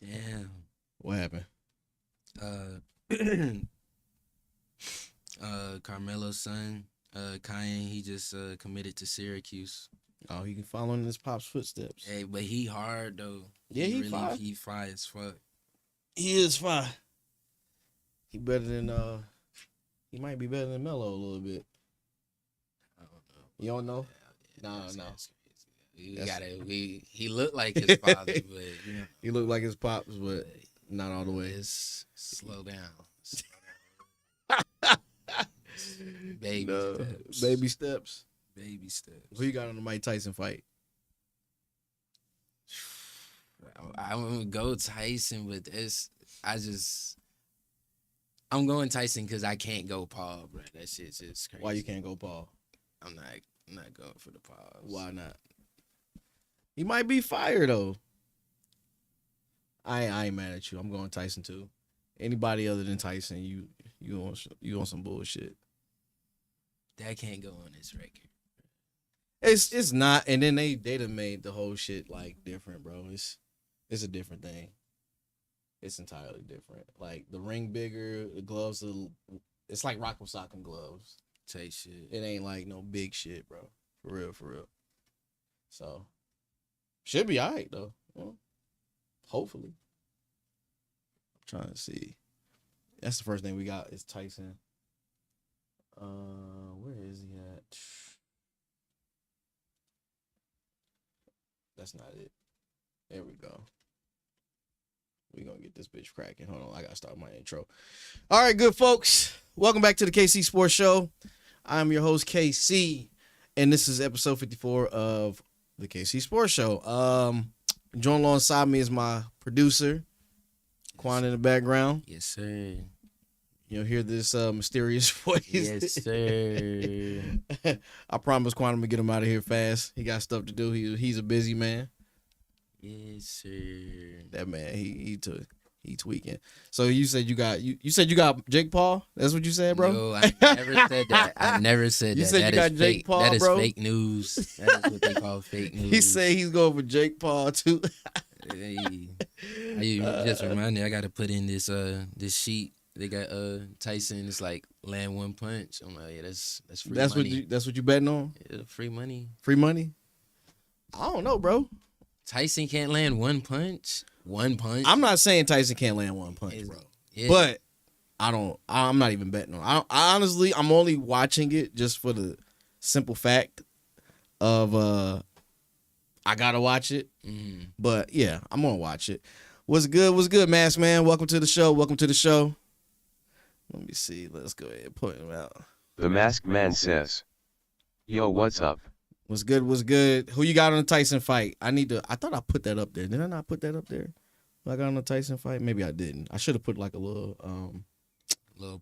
Damn. What happened? Carmelo's son, Kyan, he just committed to Syracuse. Oh, he can follow in his pop's footsteps. Hey, but he hard though. Yeah, he fire. He fire as fuck. He is fine. He better than he might be better than Melo a little bit. I don't know. You don't know? No. That's- He looked like his father, but you know, He looked like his pops, but not all the way. it's slow down. No, Steps. baby steps. Baby steps. Who you got on the Mike Tyson fight? I would go Tyson, but I'm going Tyson because I can't go Paul, bro. That shit's just crazy. Why you can't go Paul? I'm not going for the pause. Why not? He might be fired though. I ain't mad at you. I'm going Tyson too. Anybody other than Tyson, you on some bullshit. That can't go on this record. It's not, and then they done made the whole shit like different, bro. It's a different thing. It's entirely different. Like the ring bigger, the gloves. It's like rock sock gloves. Take shit. It ain't like no big shit, bro. For real. So should be all right though. Well, hopefully. I'm trying to see. That's the first thing we got is Tyson. Where is he at? That's not it. There we go. We gonna get this bitch cracking. Hold on, I gotta start my intro. All right, good folks. Welcome back to the KC Sports Show. I'm your host, KC, and this is episode 54 of the KC Sports Show. Joined alongside me is my producer, Quan in the background. Yes, sir. You'll hear this mysterious voice. Yes, sir. I promise Quan I'm gonna get him out of here fast. He got stuff to do. He's a busy man. Yes, sir. That man, he tweaking. So you said you got Jake Paul? That's what you said, bro? Yo, I never said that. I never said You that. said That you is got Jake fake. Paul, That is bro? fake news. That is what they call fake news. He said he's going for Jake Paul too. Hey, you just reminded me, I got to put in this sheet. They got Tyson. It's like land one punch. I'm like, yeah, that's free money. That's what you betting on? Yeah, free money. Free money? I don't know, bro. Tyson can't land one punch. One punch. I'm not saying Tyson can't land one punch, bro. Yeah. But I'm not even betting on. Honestly, I'm only watching it just for the simple fact of I gotta watch it. Mhm. But yeah, I'm gonna watch it. What's good, Mask Man? Welcome to the show. Let me see. Let's go ahead and put him out. The Masked Man says, "Yo, what's up?" What's good? Who you got on the Tyson fight? I thought I put that up there. Did I not put that up there? Who I got on the Tyson fight? Maybe I didn't. I should have put like a little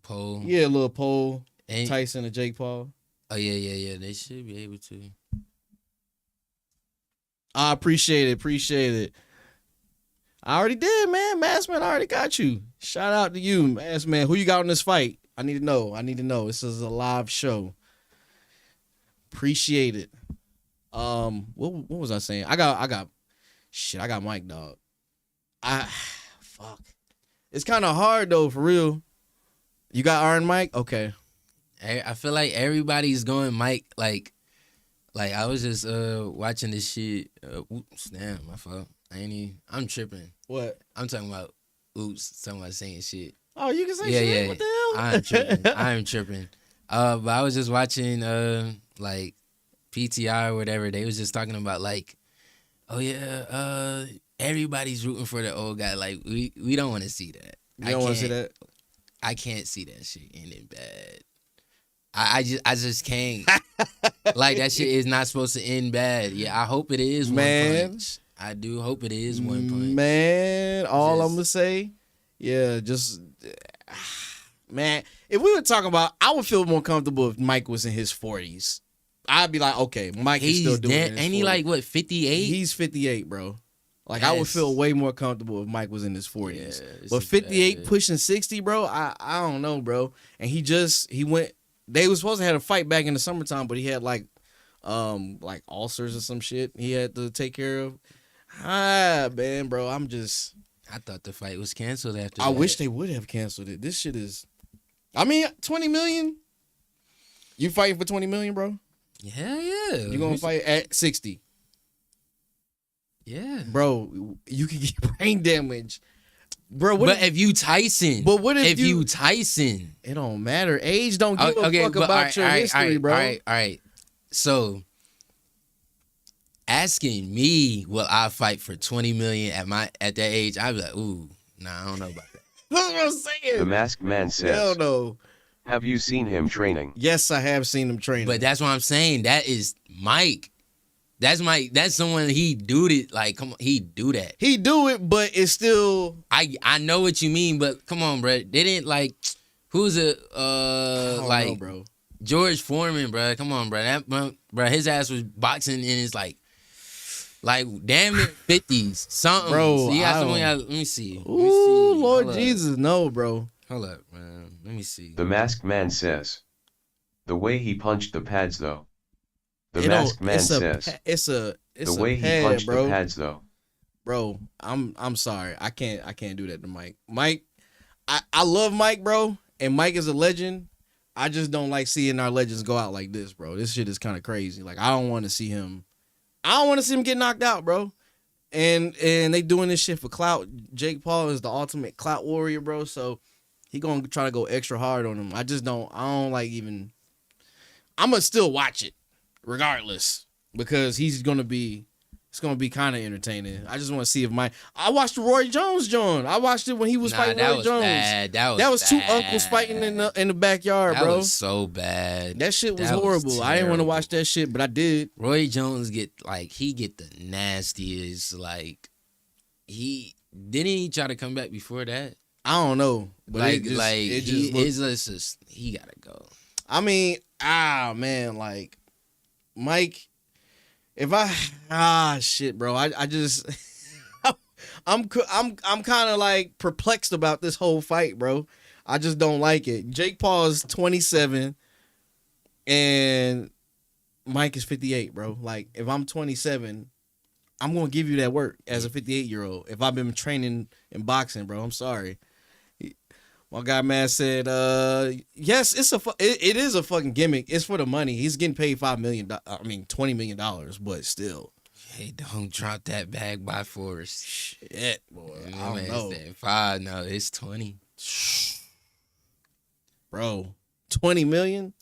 poll. yeah, a little poll. And, Tyson and Jake Paul. oh yeah. They should be able to. I appreciate it. I already did, man. Mask Man, I already got you. Shout out to you, Mask Man. Who you got on this fight? I need to know. This is a live show. Appreciate it. What was I saying? I got Mike, dog. Fuck. It's kind of hard though, for real. You got Iron Mike? Okay. I feel like everybody's going Mike. Like I was just watching this shit. Oops, damn, my fault. I'm tripping. What? I'm talking about. Oops, talking about saying shit. Oh, you can say Yeah, shit. yeah. What the hell? I'm tripping. But I was just watching like PTI or whatever. They was just talking about like, oh yeah, everybody's rooting for the old guy. Like we don't want to see that. You don't want to see that? I can't see that shit ending bad. I just can't. Like that shit is not supposed to end bad. Yeah, I hope it is one punch. I do hope it is one punch. Man, all I'm gonna say, yeah, just man. If we were talking about, I would feel more comfortable if Mike was in his 40s. I'd be like, okay, Mike is still doing it. Ain't he like what 58? He's 58, bro. Like Yes. I would feel way more comfortable if Mike was in his 40s. Yeah, this But is 58 bad. pushing 60, bro. I don't know, bro. And he went. They was supposed to have a fight back in the summertime, but he had like ulcers or some shit he had to take care of. Man, bro, I'm just I thought the fight was canceled after I that. wish they would have canceled it. This shit is. I mean, 20 million. You fighting for 20 million, bro? Hell yeah. You gonna fight at 60? Yeah. Bro, you can get brain damage. Bro, But if you Tyson. But what if you Tyson? It don't matter. Age don't give a fuck about your history, bro. All right. So, asking me will I fight for 20 million at that age, I'd be like, ooh, nah, I don't know about that. That's what I'm saying. The masked man says, Hell no. have you seen him training? Yes, I have seen him training. But that's what I'm saying. That is Mike. That's Mike. That's someone he do it. Like, come on, he do that. He do it, but it's still. I know what you mean, but come on, bro. They didn't like. Who's it? I don't know, bro. George Foreman, bro. Come on, bro. That bro, his ass was boxing in his like damn near 50s, something. Bro, so you got I someone. don't- Let me see. Ooh, Lord Hold up. Jesus, no, bro. Hold up, man. Let me see. The masked man says, the way he punched the pads though. The It don't- masked man says, it's the a way he pad, punched bro. the pads though. Bro, I'm sorry. I can't do that to Mike. Mike, I love Mike, bro, and Mike is a legend. I just don't like seeing our legends go out like this, bro. This shit is kind of crazy. Like, I don't want to see him. I don't want to see him get knocked out, bro. And they doing this shit for clout. Jake Paul is the ultimate clout warrior, bro. So he gonna try to go extra hard on him. I don't like even. I'm gonna still watch it, regardless, because it's gonna be kind of entertaining. I just want to see if I watched the Roy Jones joint. I watched it when he was fighting Roy Jones. Bad. That was two uncles fighting in the backyard, that bro. was so bad. That shit was That was horrible. I didn't want to terrible. watch that shit, but I did. Roy Jones get the nastiest. Like he try to come back before that. I don't know, but He gotta go. I mean, man, like Mike. If shit, bro. I just I'm kind of like perplexed about this whole fight, bro. I just don't like it. Jake Paul is 27 and Mike is 58, bro. Like, if I'm 27, I'm going to give you that work as a 58-year-old. If I've been training in boxing, bro, I'm sorry. My guy Matt said, yes, it is a fucking gimmick. It's for the money. He's getting paid $20 million, but still. Hey, don't drop that bag by force. Shit, boy. I Man, don't know. it's 5. No, it's 20. Bro, 20 million?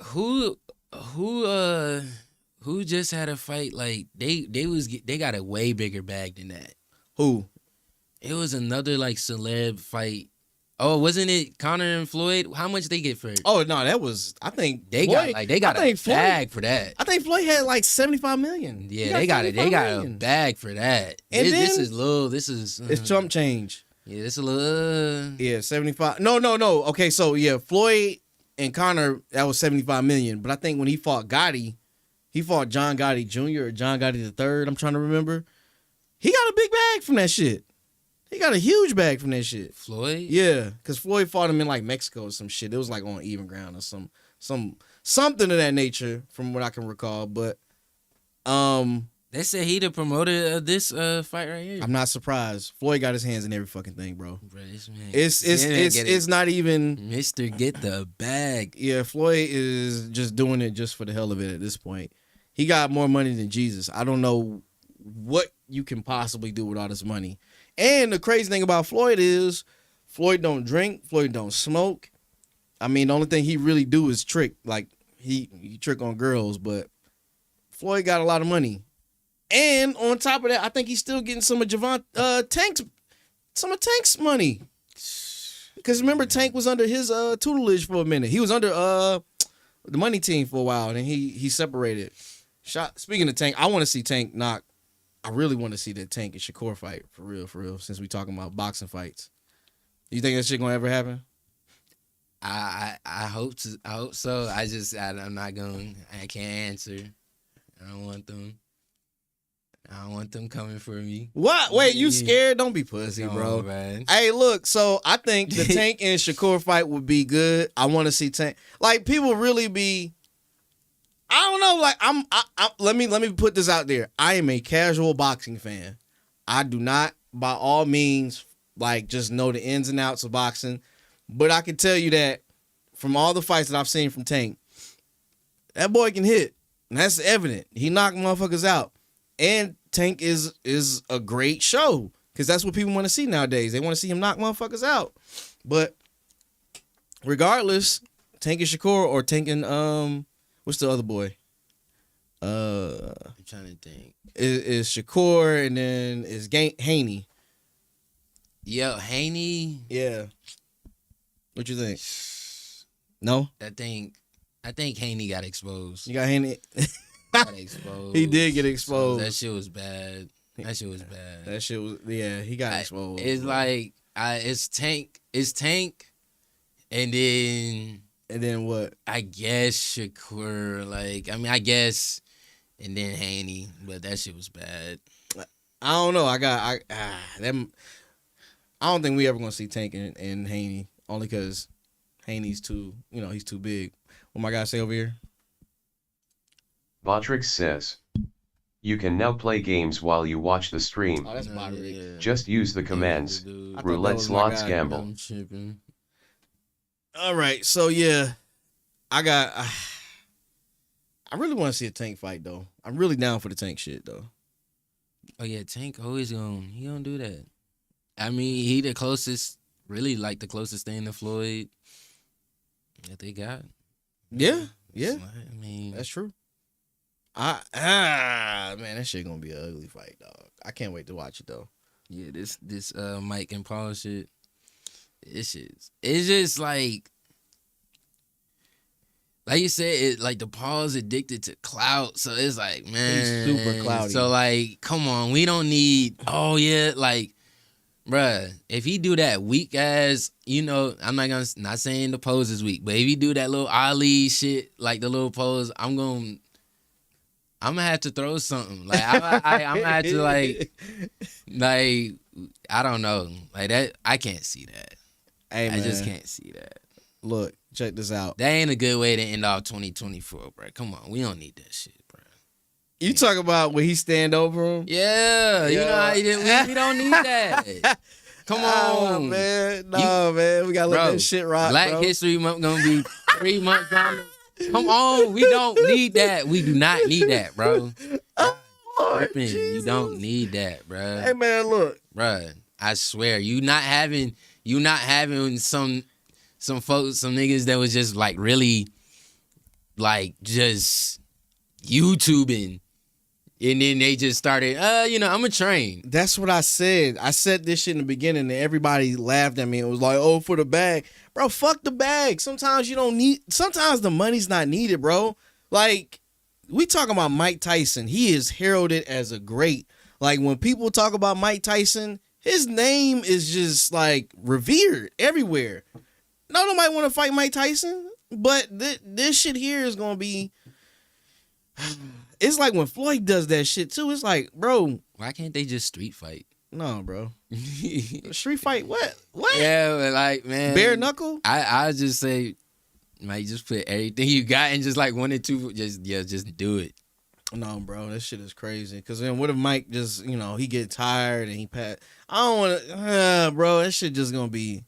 Who just had a fight like they got a way bigger bag than that. Who? It was another like celeb fight. Oh, wasn't it Conor and Floyd? How much they get for it? Oh, no, that was, I think They Floyd, got a bag for that. I think Floyd had like 75 million. Yeah, they got a bag for that. And This then- is little. This is It's chump change. Yeah, this a little. Yeah, 75. No. Okay, so yeah, Floyd and Conor, that was 75 million. But I think when he fought Gotti, he fought John Gotti Jr. or John Gotti III. I'm trying to remember. He got a big bag from that shit. He got a huge bag from that shit. Floyd. Yeah, because Floyd fought him in like Mexico or some shit. It was like on even ground or something of that nature, from what I can recall. But They said he the promoter of this fight right here. I'm not surprised. Floyd got his hands in every fucking thing, bro. Bro, this man, It's not even. Mr. Get the bag. Yeah, Floyd is just doing it just for the hell of it at this point. He got more money than Jesus. I don't know what you can possibly do with all this money. And the crazy thing about Floyd is Floyd don't drink, Floyd don't smoke. I mean, the only thing he really do is trick. Like, he trick on girls, but Floyd got a lot of money. And on top of that, I think he's still getting some of Tank's money. Because remember, Tank was under his tutelage for a minute. He was under the money team for a while, and he separated. Speaking of Tank, I want to see Tank knock. I really want to see that Tank and Shakur fight for real. Since we talking about boxing fights, you think that shit gonna ever happen? I hope so. I'm not going. I can't answer. I don't want them coming for me. What? Wait, you scared? Don't be pussy, No, bro. man. Hey, look. So I think the Tank and Shakur fight would be good. I want to see Tank. Like, people really be. I don't know. Like, let me put this out there. I am a casual boxing fan. I do not by all means, like, just know the ins and outs of boxing. But I can tell you that from all the fights that I've seen from Tank, that boy can hit. And that's evident. He knocked motherfuckers out. And Tank is a great show. Because that's what people want to see nowadays. They want to see him knock motherfuckers out. But regardless, Tank and Shakur or Tank and what's the other boy? I'm trying to think. Is Shakur and then is Haney. Yo, Haney. Yeah. What you think? No? I think Haney got exposed. You got Haney? Got exposed. He did get exposed. So that shit was bad. That shit was, yeah, he got exposed. It's like, it's Tank, and then what? I guess Shakur, I guess, and then Haney, but that shit was bad. I don't know. I don't think we ever gonna see Tank and Haney, only because Haney's he's too big. What my guy say over here? Botrix says, you can now play games while you watch the stream. Oh, that's Botrix. Just use the commands. I thought Roulette that was my slots guy. gamble. I'm tripping. All right, so yeah, I really want to see a Tank fight though. I'm really down for the Tank shit though. Oh yeah, Tank always gonna do that. I mean, he the closest thing to Floyd that they got. Yeah. I mean, That's true. Man, that shit gonna be an ugly fight, dog. I can't wait to watch it though. yeah, this Mike and Paul shit. It's just like you said, the Paul's addicted to clout, so it's like, man, He's super cloudy. So like, come on, we don't need. Oh yeah, bruh, if he do that weak ass, I'm not saying the pose is weak, but if he do that little Ali shit, like the little pose, I'm gonna have to throw something. I'm gonna have to I don't know, that. I can't see that. Hey, man. I just can't see that. Look, check this out. That ain't a good way to end off 2024, bro. Come on, we don't need that shit, bro. You talk about when he stand over him? Yeah, you know how he did. We don't need that. Come on, man. Man, we gotta let that shit rock. Black History Month gonna be 3 months down. Come on, we don't need that. We do not need that, bro. You don't need that, bro. Hey, man, look, bro. I swear, you not having some folks, some niggas that was just really just YouTubing, and then they just started, I'm a train. that's what I said. I said this shit in the beginning, and everybody laughed at me. It was like, oh, for the bag. Bro, fuck the bag. Sometimes sometimes the money's not needed, bro. We talking about Mike Tyson. He is heralded as a great. When people talk about Mike Tyson, his name is just revered everywhere. Nobody want to fight Mike Tyson, but this shit here is gonna be. It's like when Floyd does that shit too. It's like, bro, why can't they just street fight? No, bro. Street fight? What? Yeah, but man, bare knuckle. I just say, Mike, just put everything you got and just 1 or 2, just do it. No, bro, that shit is crazy. Cause then what if Mike just, he get tired and he pat? I don't want to, bro. That shit just gonna be.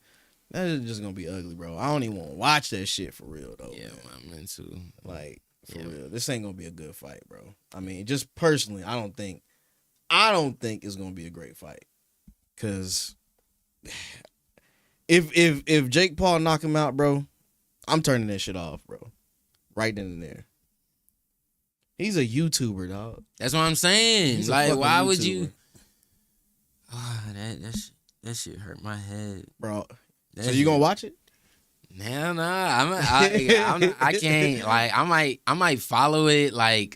That is just gonna be ugly, bro. I don't even want to watch that shit for real though. Yeah, man. I'm into. For real, this ain't gonna be a good fight, bro. I mean, just personally, I don't think it's gonna be a great fight. Cause if Jake Paul knock him out, bro, I'm turning that shit off, bro. Right then and there. He's a YouTuber, dog. That's what I'm saying. He's Why YouTuber. would you? Oh, that shit hurt my head, bro. So you gonna watch it? Hell no, I can't. I might follow it. How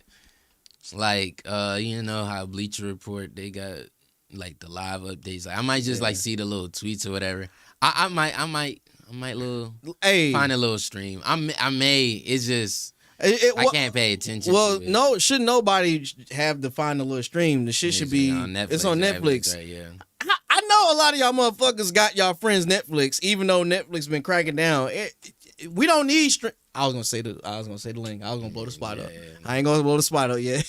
Bleacher Report they got the live updates. I might just see the little tweets or whatever. I might find a little stream. I may. It's just I can't pay attention. Well, to it. no, should nobody have to find a little stream? The shit should be on Netflix. It's on Netflix. Right, yeah. I know a lot of y'all motherfuckers got y'all friends Netflix, even though Netflix been cracking down. We don't need I was gonna say the link. I was gonna blow the spot up. Yeah. I ain't gonna blow the spot up yet.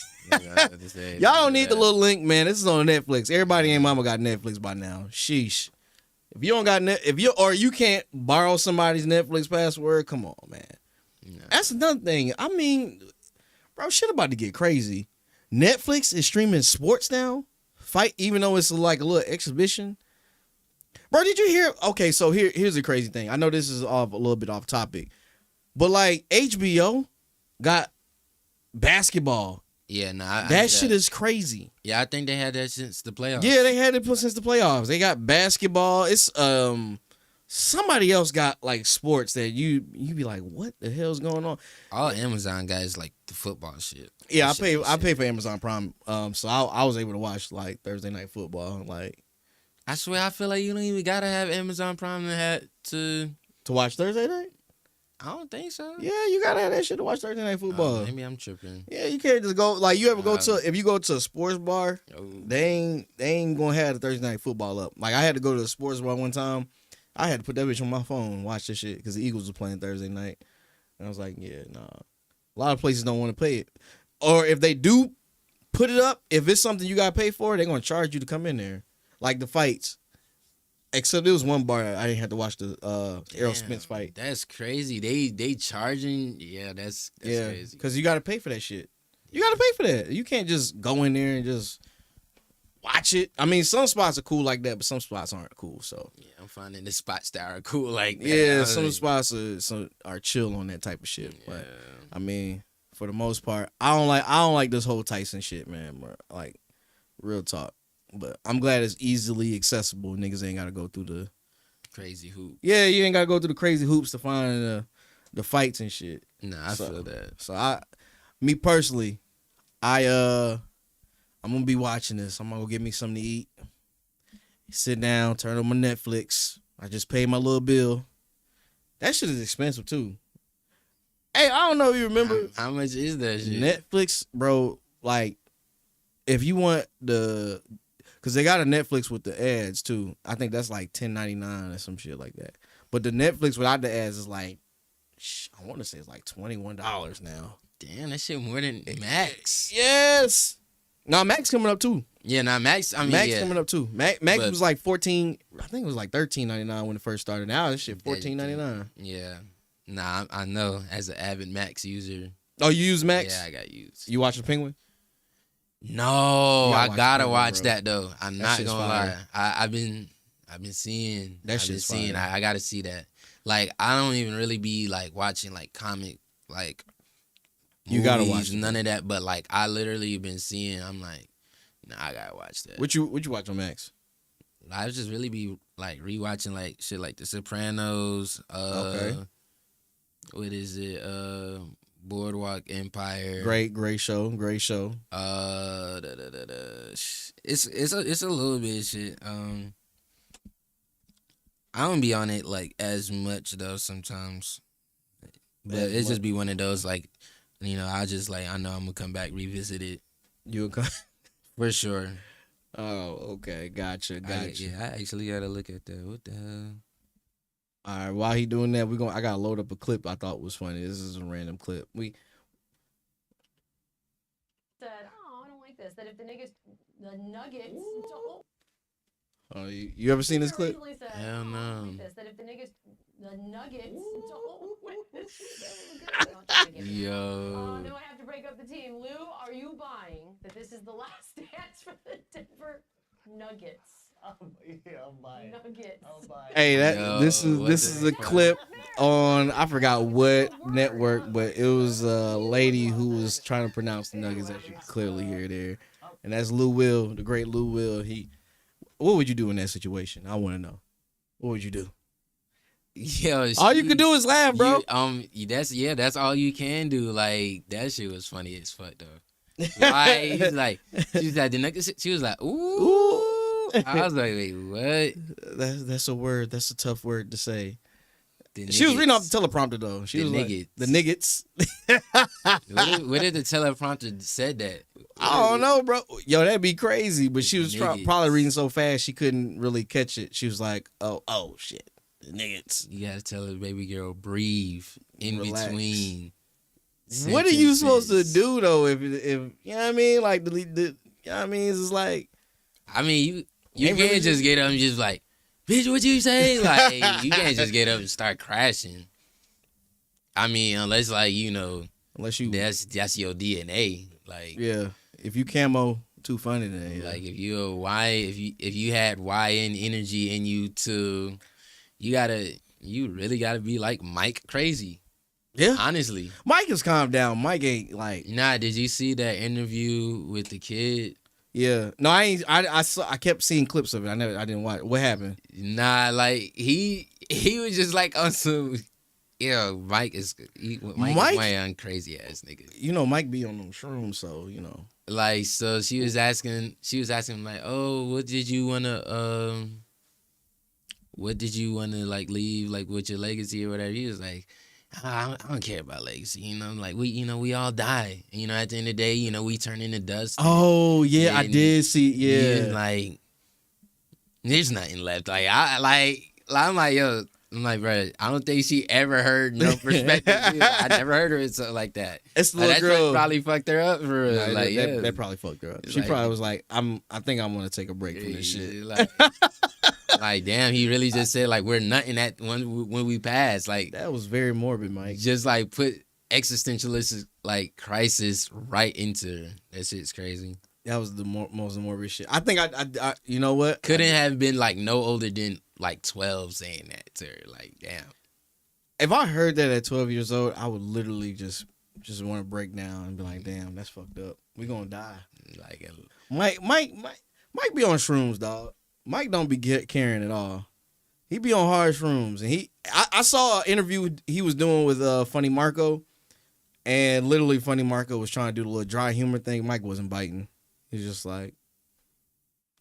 Y'all Y'all don't need the little link, man. This is on Netflix. Everybody and mama got Netflix by now. Sheesh. If you don't got you can't borrow somebody's Netflix password, come on, man. Nah. That's another thing. I mean, bro, shit about to get crazy. Netflix is streaming sports now. Fight, even though it's like a little exhibition. Bro, did you hear? Okay, so here's the crazy thing. I know this is a little bit off topic, but like HBO got basketball. Yeah, nah. That shit is crazy. Yeah, I think they had that since the playoffs. Yeah, they had it since the playoffs. They got basketball. It's somebody else got like sports that you be like, what the hell's going on? All Amazon guys like the football shit. Yeah, I pay for Amazon Prime. So I was able to watch like Thursday Night Football. Like, I swear, I feel like you don't even gotta have Amazon Prime to watch Thursday night. I don't think so. Yeah, you gotta have that shit to watch Thursday Night Football. Maybe I'm tripping. Yeah, you can't just go like you ever go to if you go to a sports bar, they ain't gonna have the Thursday Night Football up. Like I had to go to a sports bar one time. I had to put that bitch on my phone and watch this shit because the Eagles were playing Thursday night, and I was like, yeah, nah. A lot of places don't want to pay it, or if they do put it up, if it's something you gotta pay for, they're gonna charge you to come in there, like the fights. Except there was one bar I didn't have to watch the Errol Spence fight. That's crazy. They charging. Yeah, that's crazy. Because you got to pay for that shit. You got to pay for that. You can't just go in there and just watch it. I mean, some spots are cool like that, but some spots aren't cool. So yeah, I'm finding the spots that are cool like that. Yeah, some spots are chill on that type of shit. Yeah. But I mean, for the most part, I don't like this whole Tyson shit, man. Bro. Like real talk. But I'm glad it's easily accessible. Niggas ain't got to go through the crazy hoop. Yeah, you ain't got to go through the crazy hoops to find the fights and shit. Nah, I feel that. So me personally, I'm gonna be watching this. I'm gonna go get me something to eat. Sit down, turn on my Netflix. I just paid my little bill. That shit is expensive too. Hey, I don't know if you remember. How much is that shit? Netflix, bro, like if you want because they got a Netflix with the ads too. I think that's like $10.99 or some shit like that. But the Netflix without the ads is like, I want to say it's like $21 now. Damn, that shit more than Max. Yes. No, Max coming up too. Yeah, Max. I mean, Max coming up too. Max was like 14. I think it was like $13.99 when it first started. Now this shit $14.99. Yeah. Nah, I know. As an avid Max user. Oh, you use Max? Yeah, I got used. You watch The Penguin? No, I gotta watch that though. I'm not gonna fire. lie. I've been seeing that shit's fire. I gotta see that. Like I don't even really be like watching like comic like you gotta watch none of that. But like I literally been seeing. I'm like, nah, I gotta watch that. What you watch on Max? I just really be like rewatching like shit like The Sopranos. Okay. What is it? Boardwalk Empire. Great show. It's a little bit of shit. I don't be on it like as much though sometimes, but it just be one of those like, you know, I just like I know I'm gonna come back revisit it. You'll come for sure. Oh, okay, gotcha. I actually gotta look at that. What the hell? All right, while he doing that, I gotta load up a clip I thought was funny. This is a random clip. Said, I don't like this. That if the Nuggets. Oh, you ever seen this clip? Said, Hell no. I don't like this. That if the Nuggets. Yo. Now I have to break up the team. Lou, are you buying that this is the last dance for the Denver Nuggets? Yeah, I'm buying. Nuggets. I'm buying. Hey, this is a clip on I forgot what network, but it was a lady who was trying to pronounce the Nuggets, as you can clearly hear there, and that's Lou Will, the great Lou Will. What would you do in that situation? I want to know. What would you do? Yo, all you can do is laugh, bro. That's all you can do. Like that shit was funny as fuck though. Like she's like the Nuggets. She was like, ooh. I was like, wait, what? That's a word. That's a tough word to say. She was reading off the teleprompter though. She was Nuggets. Like, the Nuggets. What did the teleprompter said that? I don't know, bro. Yo, that'd be crazy. But she was probably reading so fast she couldn't really catch it. She was like, oh shit. Niggas. You gotta tell the baby girl breathe in Relax. between. What are you supposed to sentences. do though? If you know what I mean, like the you know what I mean, it's like I mean, you Ain't can't really just get up and just like, bitch, what you say? Like, you can't just get up and start crashing. I mean, unless like unless you that's your DNA. Like, yeah. If you camo, too funny then. Yeah. like if you a Y, if you had YN energy in you too, you really gotta be like Mike crazy. Yeah. Honestly. Mike has calmed down. Mike ain't like Nah, did you see that interview with the kid? yeah. No, I ain't. I kept seeing clips of it. I didn't watch. What happened? Nah, like he was just like on some. Yeah, Mike is Mike? one crazy ass nigga. You know, Mike be on them shrooms, so you know. Like, so she was asking like, oh, what did you wanna like leave like with your legacy or whatever? He was like, I don't care about legacy, like we all die. And, at the end of the day, we turn into dust. Oh yeah, I And did see. Yeah, like there's nothing left. Like I'm like, yo, I'm like, bro, I don't think she ever heard no perspective. I never heard her so like that. it's the Like, little that girl. probably fucked her up for real. Nah, Like, yeah. that probably fucked her up. She Like- probably was like, I think I'm gonna take a break from this shit. Like, damn, he really just said like we're nothing at when we pass. Like, That was very morbid, Mike. just like put existentialist like crisis right into her. That shit's crazy. That was the most morbid shit. I think I you know what? Couldn't have been like no older than like 12 saying that to her. Like, damn. If I heard that at 12 years old, I would literally just want to break down and be like, damn, that's fucked up. We gonna die. Like, Mike be on shrooms, dog. Mike don't be caring at all. He be on hard shrooms, and I saw an interview he was doing with Funny Marco, and literally Funny Marco was trying to do the little dry humor thing. Mike wasn't biting. He's just like,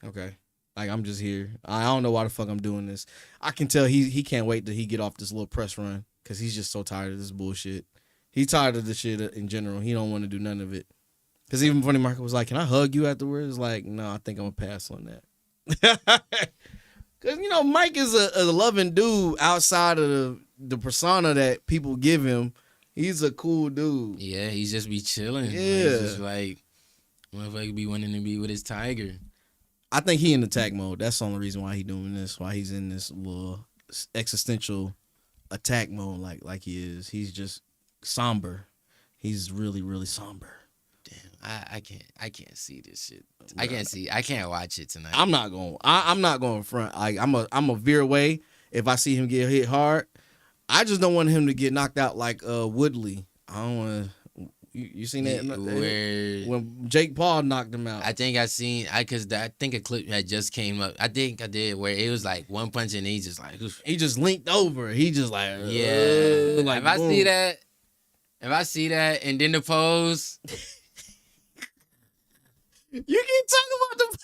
okay, like I'm just here. I don't know why the fuck I'm doing this. I can tell he can't wait till he get off this little press run because he's just so tired of this bullshit. He's tired of the shit in general. He don't want to do none of it. Because even Funny Marco was like, can I hug you afterwards? Like, no, I think I'm going to pass on that. Because, Mike is a loving dude outside of the persona that people give him. He's a cool dude. yeah, he's just be chilling. Like, Yeah. he's just like, motherfucker be wanting to be with his tiger. I think he in attack mode. That's the only reason why he doing this, why he's in this little existential attack mode like he is. He's just somber. He's really, really somber. Damn, I can't see this shit. I can't watch it tonight. I'm not going front. Like I'm a veer away if I see him get hit hard. I just don't want him to get knocked out like Woodley. I don't want to. You seen that Where when Jake Paul knocked him out? I think I think a clip had just came up. I think I did where it was like one punch and he just like oof. He just linked over. He just like Yeah. like if I boom. see that and then the pose, You keep talking about the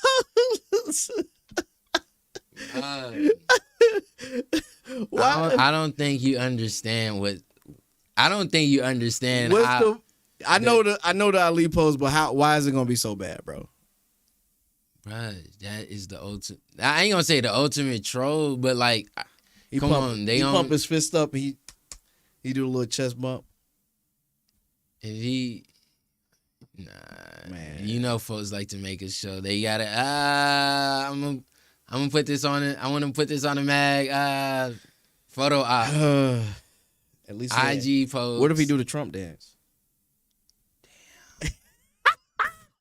pose. Why? I don't think you understand what. I don't think you understand What's how. I know the Ali pose, but why is it gonna be so bad, bro? Bruh, that is the ultimate. I ain't gonna say the ultimate troll, but like, He come on, he pump his fist up. He do a little chest bump. if he. Nah, man. Folks like to make a show. They gotta. I'm gonna put this on it. I want to put this on the mag. Photo op. At least IG post. What if he do the Trump dance?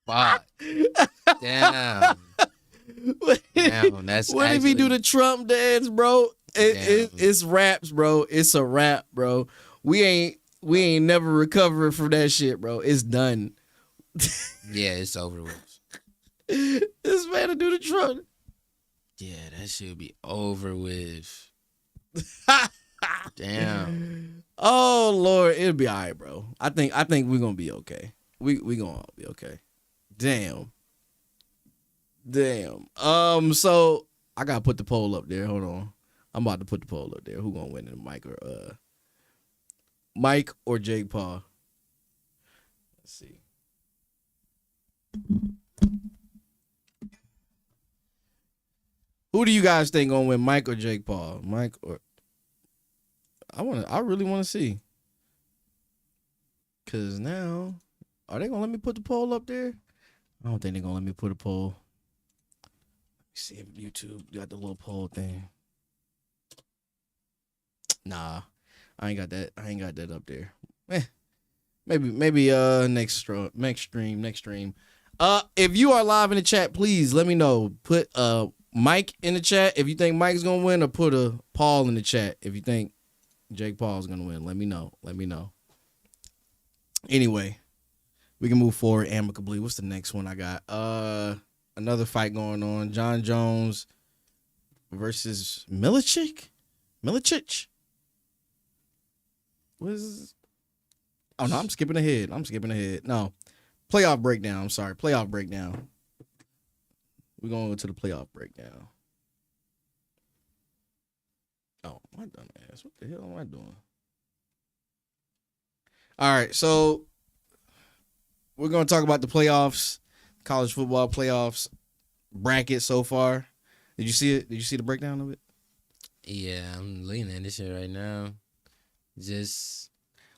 Fuck. Damn. Damn. That's What if he do actually- the Trump dance, bro? It's raps, bro. It's a rap, bro. We ain't never recovering from that shit, bro. It's done. Yeah, it's over with. This man to do the Trump. Yeah, that should be over with. Damn. Oh Lord, it'll be all right, bro. I think we're gonna be okay. We gonna all be okay. Damn. So I gotta put the poll up there. Hold on. I'm about to put the poll up there. Who gonna win it, Mike or Jake Paul? Let's see. Who do you guys think gonna win, Mike or Jake Paul? Mike or I really want to see. Cause now, are they gonna let me put the poll up there? I don't think they're gonna let me put a poll. Let me see if YouTube got the little poll thing. Nah, I ain't got that. I ain't got that up there. Maybe next stream. If you are live in the chat, please let me know. Put Mike in the chat if you think Mike's gonna win, or put a Paul in the chat if you think Jake Paul's gonna win. Let me know. Anyway, we can move forward amicably. What's the next one I got? Another fight going on. Jon Jones versus Milicic. What is this? Oh no, I'm skipping ahead. No. Playoff breakdown. I'm sorry. Playoff breakdown. We're going to go to the playoff breakdown. Oh, my dumb ass. What the hell am I doing? All right, so we're going to talk about the playoffs, college football playoffs bracket so far. Did you see it? Did you see the breakdown of it? Yeah, I'm leaning at this shit right now. Just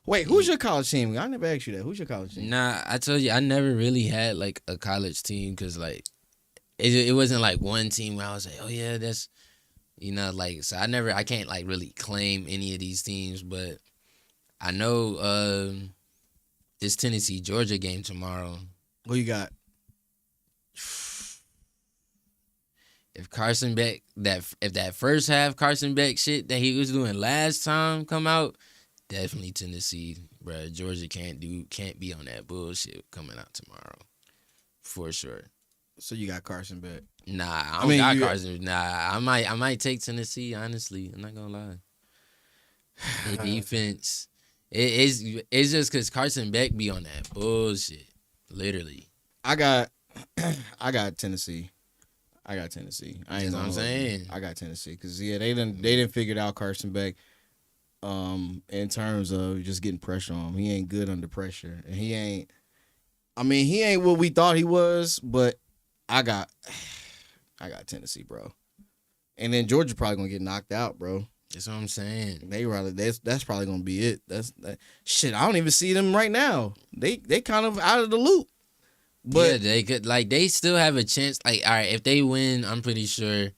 Wait, who's your college team? I never asked you that. Who's your college team? nah. I told you I never really had like a college team because like it wasn't like one team where I was like, oh yeah, that's like so I can't like really claim any of these teams, but I know this Tennessee Georgia game tomorrow. Who you got? If Carson Beck if that first half Carson Beck shit that he was doing last time come out, definitely Tennessee, bro. Georgia can't be on that bullshit coming out tomorrow, for sure. So you got Carson Beck? Nah, I don't got Carson. Nah, I might take Tennessee. Honestly, I'm not gonna lie. The defense, it's just because Carson Beck be on that bullshit, literally. I got Tennessee. I ain't That's gonna what I'm saying. I got Tennessee because they didn't figure out Carson Beck. In terms of just getting pressure on him, he ain't good under pressure, and he ain't what we thought he was. But I got Tennessee, bro. And then Georgia probably gonna get knocked out, bro. That's what I'm saying. That's probably gonna be it. Shit. I don't even see them right now. They kind of out of the loop. But yeah, they could they still have a chance. Like, all right, if they win, I'm pretty sure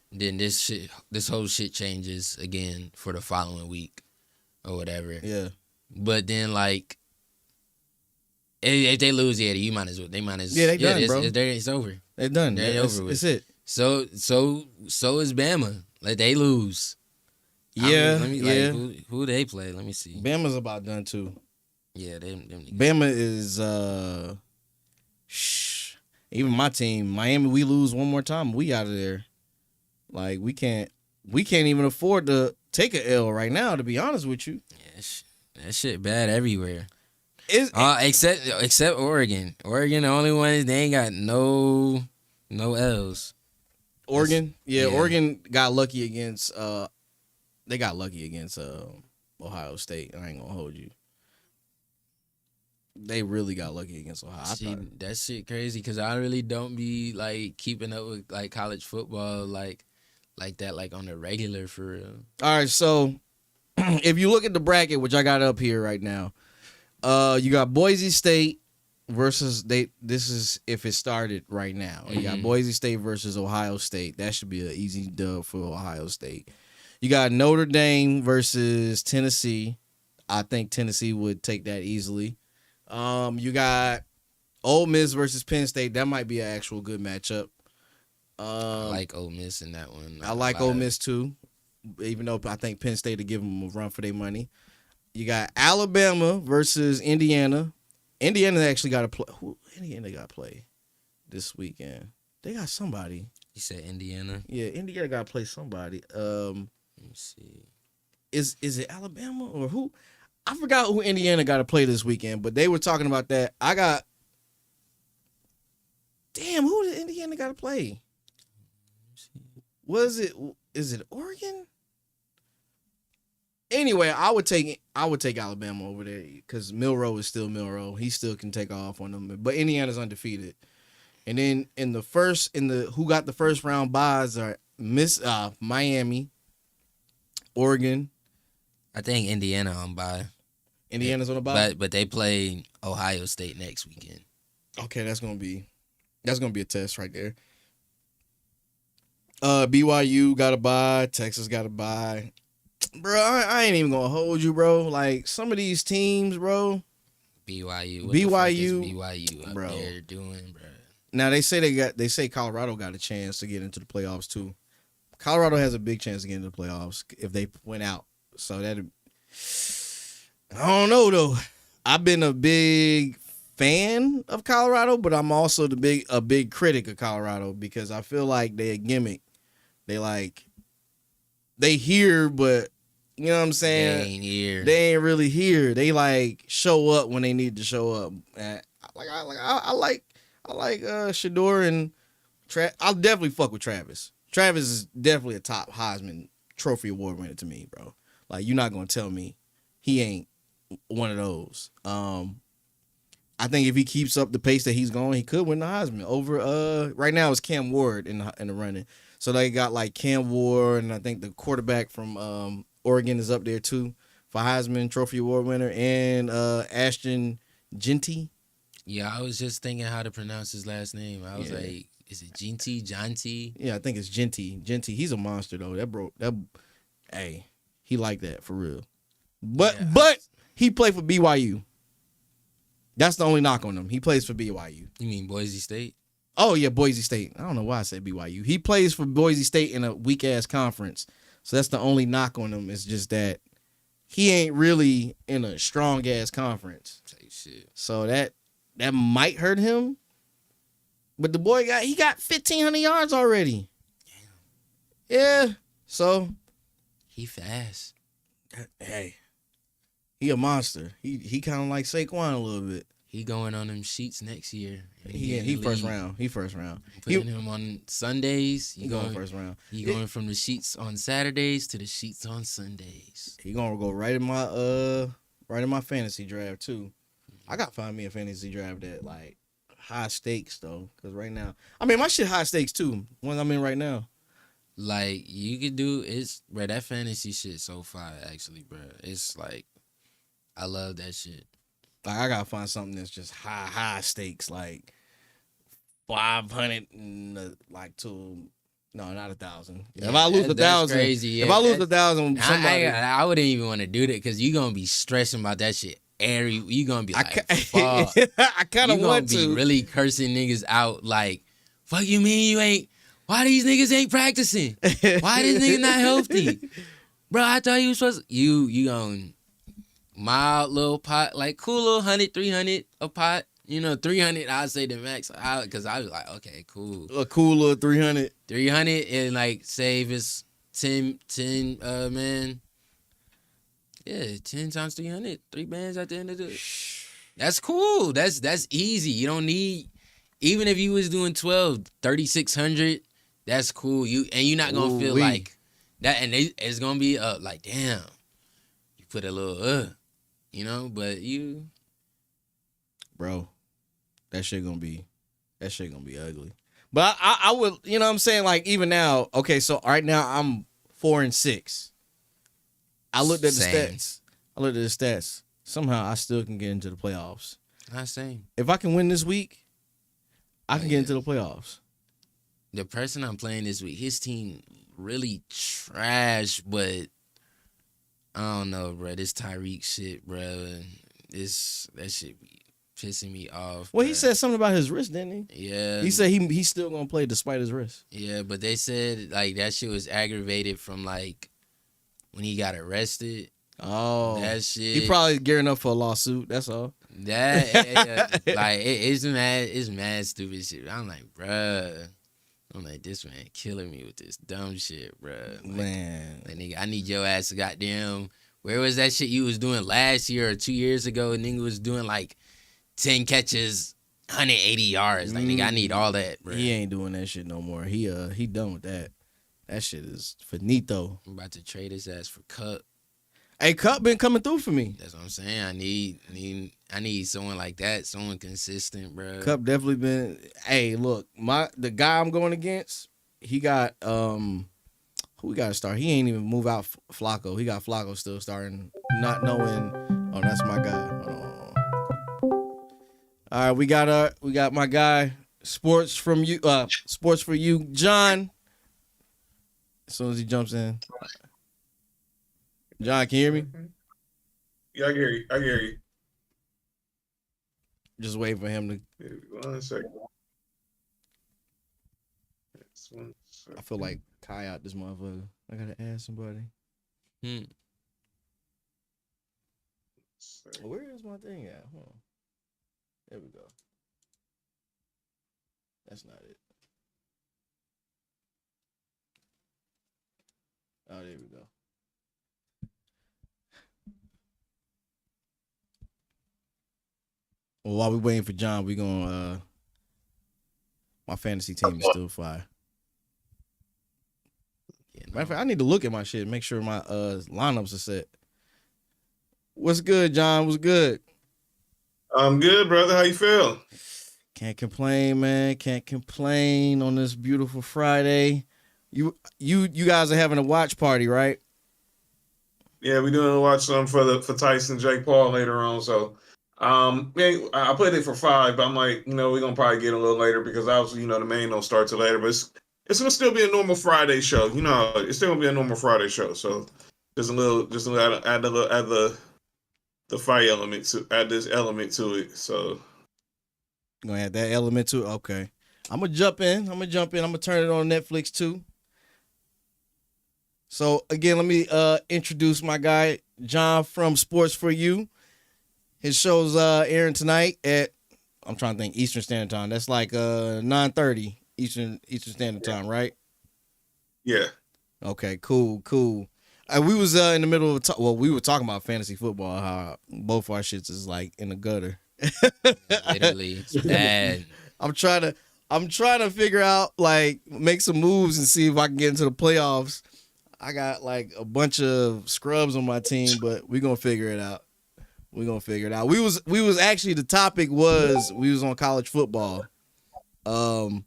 then this whole shit changes again for the following week or whatever. Yeah. But then like if they lose, yeah, they might as well. They done, bro. It's over. They done. They're over with. It's it. So is Bama. Like they lose. Yeah. Who they play? Let me see. Bama's about done too. Yeah, them niggas. Bama is even my team, Miami, we lose one more time, we out of there. Like we can't even afford to take an L right now, to be honest with you. Yeah, that shit bad everywhere. Except Oregon. Oregon, the only ones they ain't got no L's. Oregon, yeah, Oregon got lucky against Ohio State. I ain't gonna hold you. They really got lucky against Ohio. That shit crazy because I really don't be like keeping up with like college football like that like on the regular for real. All right, so if you look at the bracket, which I got up here right now, you got Boise State versus this is if it started right now. You got Boise State versus Ohio State. That should be an easy dub for Ohio State. You got Notre Dame versus Tennessee. I think Tennessee would take that easily. You got Ole Miss versus Penn State. That might be an actual good matchup. I like Ole Miss in that one. I like Ole Miss too, even though I think Penn State to give them a run for their money. You got Alabama versus Indiana. Indiana actually got to play. Who Indiana got to play this weekend? They got somebody. You said Indiana? Yeah, Indiana got to play somebody. Let me see. Is it Alabama or who? I forgot who Indiana got to play this weekend, but they were talking about that. Damn, who did Indiana got to play? Is it Oregon? Anyway, I would take Alabama over there because Milroe is still Milroe. He still can take off on them, but Indiana's undefeated. And then who got the first round buys are Miami, Oregon, I think Indiana on bye. Indiana's on the bye. But they play Ohio State next weekend. Okay, that's gonna be a test right there. BYU got a bye. Texas got a bye. Bro, I ain't even gonna hold you, bro. Like some of these teams, bro. BYU. BYU up bro. there doing, bro. Now they say Colorado got a chance to get into the playoffs too. Colorado has a big chance to get into the playoffs if they went out. So that I don't know though. I've been a big fan of Colorado, but I'm also a big critic of Colorado because I feel like they a gimmick. They here, but you know what I'm saying? They ain't here. They ain't really here. They like show up when they need to show up. And I like Shador and I'll definitely fuck with Travis. Travis is definitely a top Heisman Trophy award winner to me, bro. Like you're not gonna tell me he ain't one of those. I think if he keeps up the pace that he's going, he could win the Heisman over. Right now it's Cam Ward in the running. So they got like Cam Ward, and I think the quarterback from Oregon is up there too for Heisman Trophy award winner, and Ashton Genty. Yeah, I was just thinking how to pronounce his last name. I was like, is it Genty? Jonty? Yeah, I think it's Genty. He's a monster though. Hey, he like that for real. But he played for BYU. That's the only knock on him. He plays for BYU. You mean Boise State? Oh, yeah, Boise State. I don't know why I said BYU. He plays for Boise State in a weak-ass conference. So that's the only knock on him. It's just that he ain't really in a strong-ass conference. Shit. So that might hurt him. But the boy got 1,500 yards already. Damn. Yeah. So. He fast. Hey. He a monster. He kind of like Saquon a little bit. He going on them sheets next year. He first round. He first round. Putting him on Sundays. He going first round. He going from the sheets on Saturdays to the sheets on Sundays. He gonna go right in my fantasy draft too. I gotta find me a fantasy draft that like high stakes though, because right now, I mean my shit high stakes too. One I'm in right now. Like you could do bro. That fantasy shit so fire actually, bro. It's like I love that shit. Like I gotta find something that's just high stakes, like 500 and like to no, not 1,000. Yeah, if I lose 1,000, crazy. Yeah, if I lose 1,000, somebody I wouldn't even want to do that because you gonna be stressing about that shit. You gonna be like, fuck. I kind of want to. You gonna be really cursing niggas out like, fuck you mean you ain't? Why these niggas ain't practicing? Why this nigga not healthy? Bro, I thought you was supposed to. You gonna mild little pot, like cool little 100, 300 a pot. 300, I'd say the max. Because I was like, okay, cool. A cool little 300. 300 and like save is 10, man. Yeah, 10 times 300. 3 bands at the end of the. That's cool. That's easy. You don't need, even if you was doing 12, 3,600, that's cool. You're not going to feel like that. And it's going to be like, damn, you put a little, but you. Bro, that shit gonna be ugly. But I would, you know what I'm saying? Like even now, okay, so right now I'm 4-6. I looked at the stats. Somehow I still can get into the playoffs. Not same. If I can win this week, I can get into the playoffs. The person I'm playing this week, his team really trash, but I don't know, bro. This Tyreek shit, bro. That shit be pissing me off. Well, bro. he said something about his wrist, didn't he? Yeah. He said he's still gonna play despite his wrist. Yeah, but they said like that shit was aggravated from like when he got arrested. Oh, that shit. He probably gearing up for a lawsuit. That's all. That like it's mad stupid shit. I'm like, bruh. I'm like, this man killing me with this dumb shit, bruh. Like, man, like, nigga, I need your ass to goddamn. Where was that shit you was doing last year or 2 years ago? Nigga was doing like 10 catches, 180 yards. Like, nigga, I need all that, bro. He ain't doing that shit no more. He done with that. That shit is finito. I'm about to trade his ass for Cup. Hey, Cup been coming through for me. That's what I'm saying. I need someone like that, someone consistent, bro. Cup definitely been. Hey, look, the guy I'm going against, he got Who we got to start? He ain't even move out Flacco. He got Flacco still starting, not knowing. Oh, that's my guy. All right, we got my guy. Sports for you, John. As soon as he jumps in, John, can you hear me? Yeah, I can hear you. I can hear you. Just wait for him to. 1 second. I feel like Kai out this motherfucker. I gotta ask somebody. Where is my thing at? Hold on. There we go. That's not it. Oh, there we go. Well, while we waiting for John, we gonna my fantasy team is still fire. Yeah, matter of fact, I need to look at my shit and make sure my lineups are set. What's good, John? What's good? I'm good, brother. How you feel? Can't complain, man. Can't complain on this beautiful Friday. You guys are having a watch party, right? Yeah, we're doing a watch some for Tyson, Jake Paul later on. So, yeah, I put it for 5, but I'm like, we're gonna probably get a little later because obviously, the main don't start till later. But it's gonna still be a normal Friday show. It's still gonna be a normal Friday show. So, just a little add the fight element to add this element to it. So, Gonna add that element to it. Okay. I'm gonna jump in. I'm gonna turn it on Netflix too. So again, let me introduce my guy, John from Sports for You. His show's airing tonight at, I'm trying to think, Eastern Standard Time. That's like 9:30 Eastern Standard Time, right? yeah. Okay, cool. We was in the middle of we were talking about fantasy football, how both our shits is like in the gutter. Literally, it's bad. I'm trying to figure out, like, make some moves and see if I can get into the playoffs. I got like a bunch of scrubs on my team, but we're gonna figure it out. We was actually, the topic was, we was on college football. The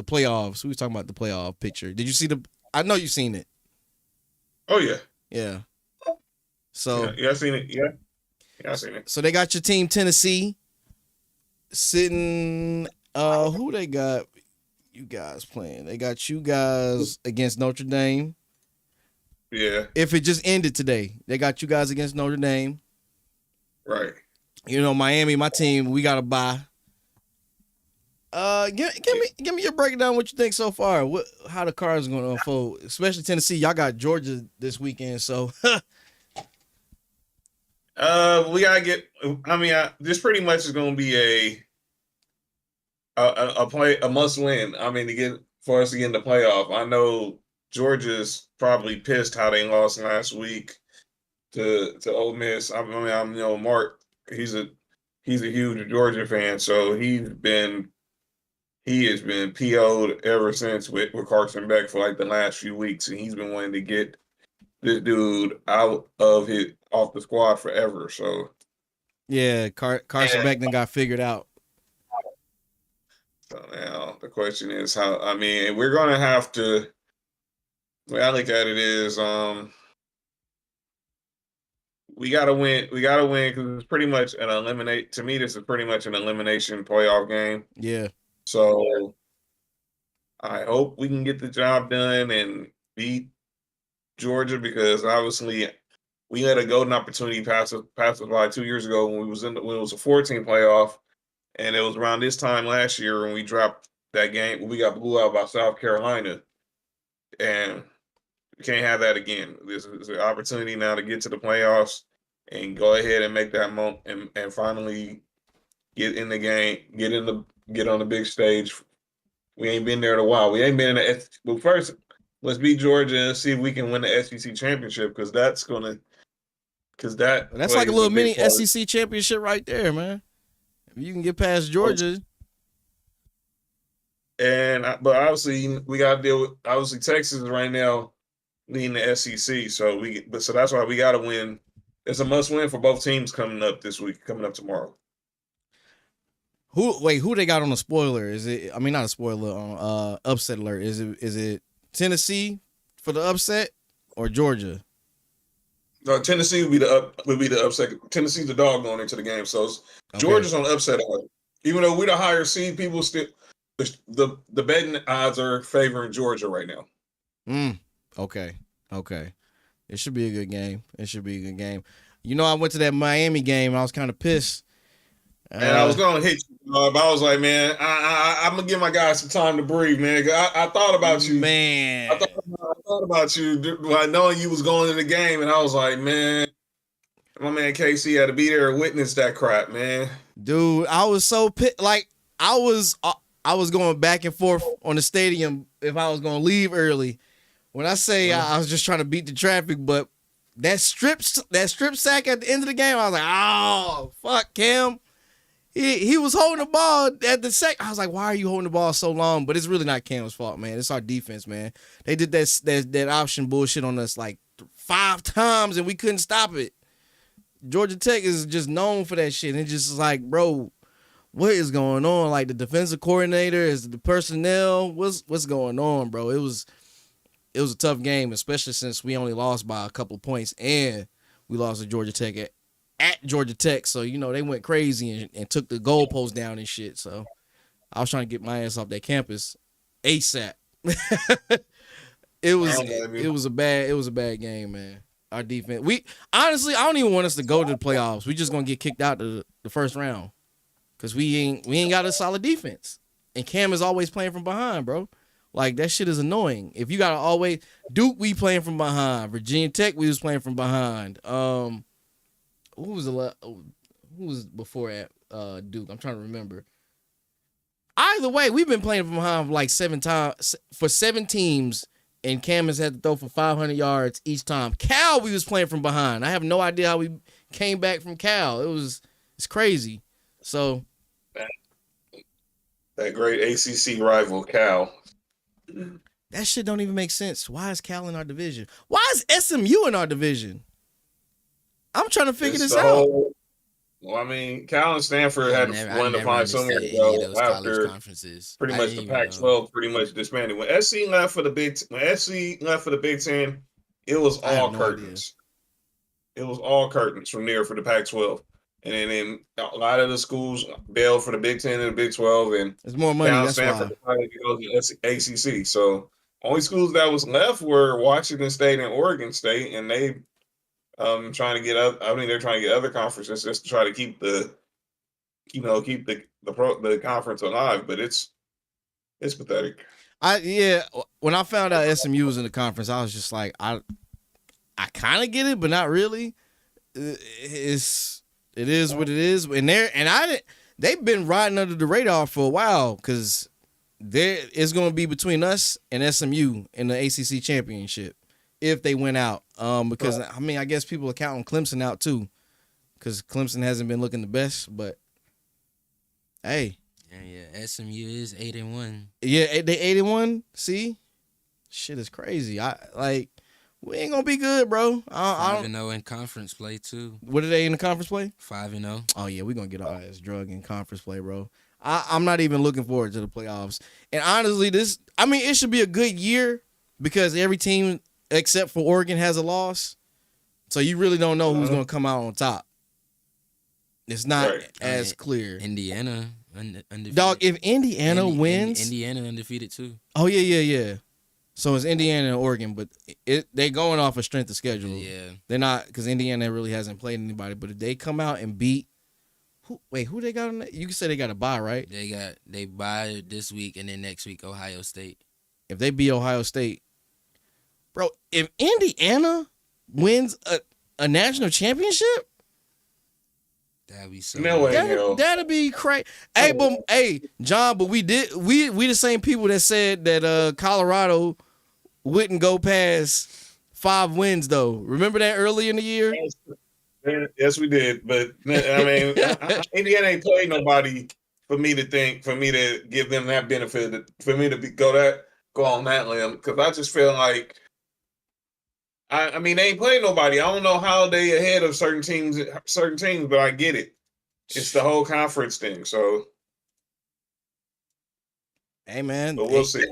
playoffs. We was talking about the playoff picture. Did you see I know you seen it. Oh yeah. Yeah. So Yeah, I seen it. Yeah, I seen it. So they got your team, Tennessee, sitting. Who they got? You guys playing? They got you guys against Notre Dame. Yeah. If it just ended today, they got you guys against Notre Dame. Right. Miami, my team, we got a bye. Give me your breakdown. What you think so far? How the cards going to unfold? Especially Tennessee. Y'all got Georgia this weekend, so. We gotta get. This pretty much is gonna be a must win. For us to get in the playoff. I know Georgia's probably pissed how they lost last week to Ole Miss. Mark. He's a huge Georgia fan, so he has been PO'd ever since with Carson Beck for like the last few weeks, and he's been wanting to get this dude off the squad forever. So yeah, Carson Beck then got figured out. So now the question is how. We're gonna have to. The way I look at it is, we gotta win. We gotta win because it's pretty much an eliminate. To me, this is pretty much an elimination playoff game. Yeah. So I hope we can get the job done and beat Georgia, because obviously we had a golden opportunity pass us by 2 years ago when it was a 14 playoff, and it was around this time last year when we dropped that game. We got blew out by South Carolina, and we can't have that again. This is an opportunity now to get to the playoffs and go ahead and make that moment and finally get in the game, get on the big stage. We ain't been there in a while. We ain't been in the. Well, first, let's beat Georgia and see if we can win the SEC championship, because that's like a little mini SEC championship right there, man. If you can get past Georgia. But obviously we got to deal with Texas is right now leading the SEC, so that's why we got to win. It's a must win for both teams coming up tomorrow. Who they got on a spoiler? Is it? I mean, not a spoiler on upset alert. Is it Tennessee for the upset or Georgia? No, Tennessee would be the upset. Tennessee's the dog going into the game, so Okay. Georgia's on the upset odds. Even though we're the higher seed, people still the betting odds are favoring Georgia right now. Okay. It should be a good game. You know, I went to that Miami game and I was kind of pissed. And I was going to hit you, but I was like, man, I'm going to give my guys some time to breathe, man. I thought about you. Man. I thought about you knowing you was going in the game, and I was like, man, my man KC had to be there and witness that crap, man. Dude, I was so pissed. Like, I was going back and forth on the stadium if I was going to leave early. When I say I was just trying to beat the traffic, but that strip sack at the end of the game, I was like, oh, fuck, Cam. He was holding the ball at the second. I was like, why are you holding the ball so long? But it's really not Cam's fault, man. It's our defense, man. They did that option bullshit on us like 5 times, and we couldn't stop it. Georgia Tech is just known for that shit. And it's just like, bro, what is going on? Like, the defensive coordinator, is the personnel, what's going on, bro? It was a tough game, especially since we only lost by a couple of points, and we lost to Georgia Tech at Georgia Tech. So, you know, they went crazy and took the goalpost down and shit. So I was trying to get my ass off that campus ASAP. It was a bad game, man. Our defense. I don't even want us to go to the playoffs. We just gonna get kicked out the first round. Cause we ain't got a solid defense. And Cam is always playing from behind, bro. Like, that shit is annoying. If you gotta always Duke, we playing from behind. Virginia Tech, we was playing from behind. Who was before at Duke? I'm trying to remember. Either way, we've been playing from behind like 7 times for 7 teams, and Cam has had to throw for 500 yards each time. Cal, we was playing from behind. I have no idea how we came back from Cal. It's crazy. So that great ACC rival, Cal. That shit don't even make sense. Why is Cal in our division? Why is SMU in our division? I'm trying to figure this out. Well, I mean, Cal and Stanford had one to find somewhere to go after pretty much the Pac-12 pretty much disbanded. When SC left for the Big Ten, it was all curtains. It was all curtains from there for the Pac-12, and then a lot of the schools bailed for the Big Ten and the Big 12, and there's more money. That's Stanford decided to go to the ACC. So only schools that was left were Washington State and Oregon State, and they trying to get up. I mean, they're trying to get other conferences just to try to keep the conference alive. But it's pathetic. When I found out SMU was in the conference, I was just like, I kind of get it, but not really. It is what it is. And they've been riding under the radar for a while because it's going to be between us and SMU in the ACC championship if they win out. Because I mean, I guess people are counting Clemson out too, because Clemson hasn't been looking the best. But hey, yeah, SMU is 8-1. Yeah, they 8-1. See, shit is crazy. We ain't gonna be good, bro. 5-0 in conference play too. What are they in the conference play? 5-0. Oh yeah, we gonna get our ass drug in conference play, bro. I'm not even looking forward to the playoffs. And honestly, it should be a good year because every team except for Oregon has a loss. So you really don't know who's going to come out on top. It's not as clear. Indiana undefeated. Dog, if Indiana wins. Indiana undefeated too. Oh, yeah. So it's Indiana and Oregon, but they going off a strength of schedule. Yeah. They're not, because Indiana really hasn't played anybody. But if they come out and beat. Who they got on that? You can say they got a bye, right? They bye this week, and then next week, Ohio State. If they beat Ohio State. Bro, if Indiana wins a national championship, that'd be so. That'd be crazy. Hey, John, but we the same people that said that Colorado wouldn't go past 5 wins though. Remember that early in the year? Yes, we did. But I mean, Indiana ain't played nobody for me to give them that benefit, for me to go on that limb, because I just feel like. I mean, they ain't playing nobody. I don't know how they ahead of certain teams, but I get it. It's the whole conference thing. So Hey man, But we'll see.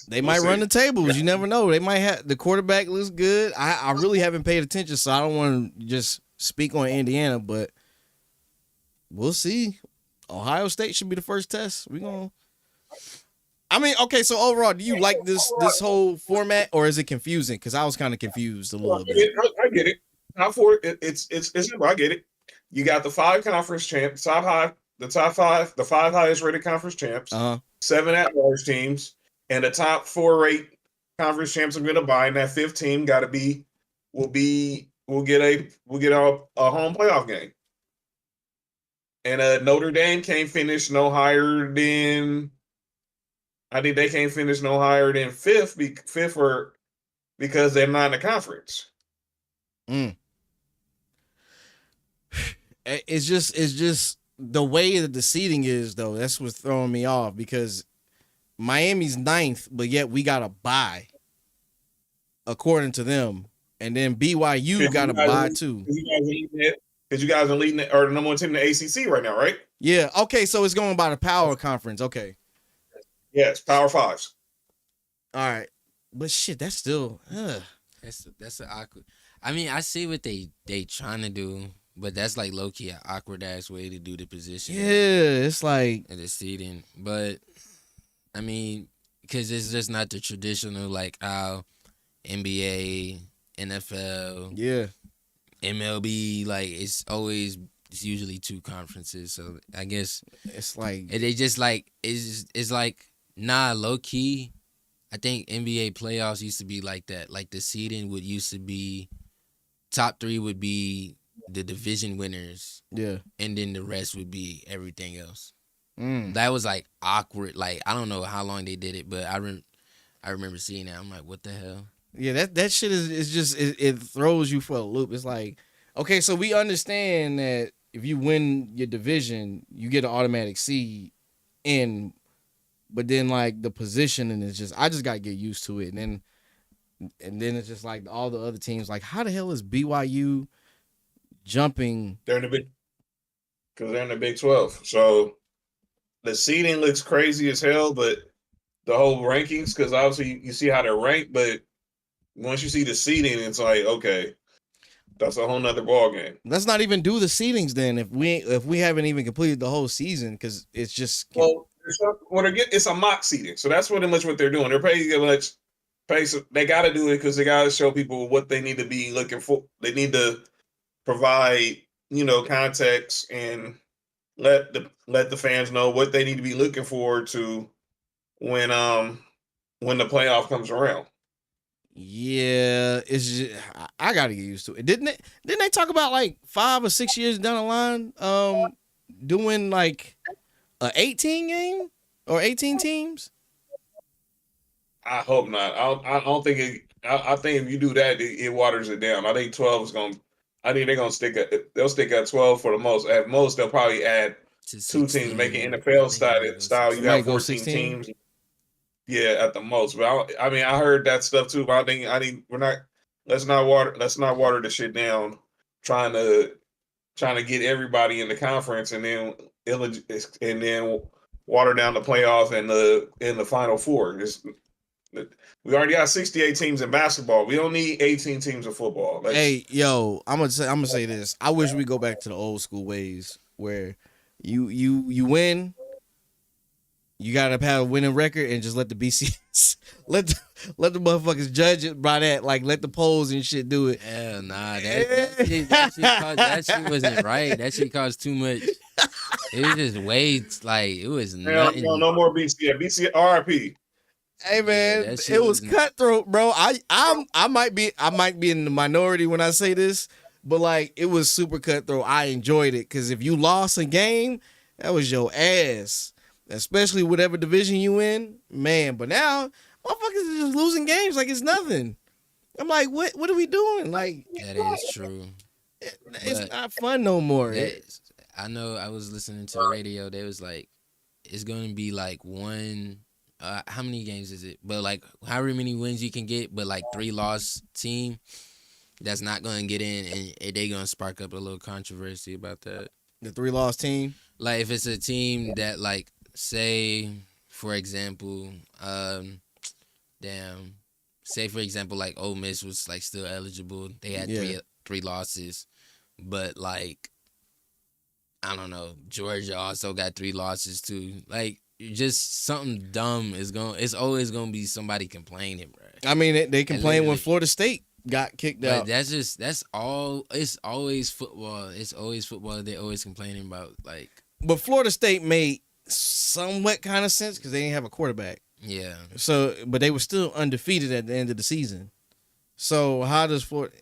they We'll might see. run the tables. You never know. They might have the quarterback looks good. I really haven't paid attention, so I don't want to just speak on Indiana, but we'll see. Ohio State should be the first test. We gonna. I mean, okay. So overall, do you like this whole format, or is it confusing? Because I was kind of confused a little bit. I get it. How for it? It's simple. I get it. You got the 5 conference champs, the five highest rated conference champs, 7 at-large teams, and the top 4 rate conference champs are going to buy. And that 5th team will get a home playoff game. And Notre Dame can't finish no higher than. I think they can't finish no higher than 5th or because they're not in the conference. It's just the way that the seating is, though. That's what's throwing me off because Miami's 9th, but yet we got a bye according to them, and then BYU got a bye too. Because you guys are leading or the number 1 team in the ACC right now, right? Yeah. Okay. So it's going by the power conference. Okay. Yes, Power 5s. All right, but shit, that's still. That's an awkward. I mean, I see what they trying to do, but that's like low key an awkward ass way to do the position. Yeah, it's like and the seating, but I mean, because it's just not the traditional like how NBA, NFL, yeah, MLB, like it's usually 2 conferences. So I guess it's like they just like it's like low key. I think NBA playoffs used to be like that. Like the seeding used to be top 3 would be the division winners. Yeah. And then the rest would be everything else. Mm. That was like awkward. Like I don't know how long they did it, but I remember seeing that. I'm like, what the hell? Yeah, that shit is just it throws you for a loop. It's like, okay, so we understand that if you win your division, you get an automatic seed in, but then like the positioning is just I just gotta get used to it. And then it's just like all the other teams, like how the hell is BYU jumping? They're in the Big 12. So the seeding looks crazy as hell, but the whole rankings, because obviously you see how they're ranked, but once you see the seeding, it's like, okay, that's a whole nother ball game. Let's not even do the seedings then if we haven't even completed the whole season because it's just it's a mock seeding, so that's pretty much what they're doing. They're paying much. They got to do it because they got to show people what they need to be looking for. They need to provide, context and let the fans know what they need to be looking forward to when the playoff comes around. Yeah, it's just, I gotta get used to it. Didn't they talk about like 5 or 6 years down the line, doing like a 18 game or 18 teams? I hope not. I don't think it. I think if you do that, it waters it down. I think 12 is going. I think they're going to stick at. They'll stick at 12 for the most. At most, they'll probably add 2 teams, making NFL style. You got 14 teams. Yeah, at the most. But I heard that stuff too. But I think we're not. Let's not water the shit down. Trying to get everybody in the conference and then water down the playoff and in the Final Four. We already got 68 teams in basketball. We don't need 18 teams in football. Hey, yo, I'm gonna say this. I wish we go back to the old school ways where you win. You gotta have a winning record and just let the BCS let the motherfuckers judge it by that. Like let the polls and shit do it. Hell nah, that shit wasn't right. That shit caused too much. It was just way like it was nothing. No more BCS. RIP. Hey man, it was cutthroat, bro. I might be in the minority when I say this, but like it was super cutthroat. I enjoyed it because if you lost a game, that was your ass. Especially whatever division you in, man. But now, motherfuckers are just losing games like it's nothing. I'm like, what are we doing? Like that is true. It's not fun no more. I know I was listening to the radio. They was like, it's going to be like one. How many games is it? But like, however many wins you can get, but like 3-loss team that's not going to get in, and they going to spark up a little controversy about that. The 3-loss team? Like, if it's a team that, like, say, for example, say for example, like Ole Miss was like still eligible. They had three losses, but like I don't know, Georgia also got 3 losses too. Like just something dumb it's always gonna be somebody complaining, bro. I mean, they complained when Florida State got kicked out. That's all. It's always football. It's always football. They're always complaining about like. But Florida State made somewhat kind of sense because they didn't have a quarterback. Yeah. So, but they were still undefeated at the end of the season. So how does Florida?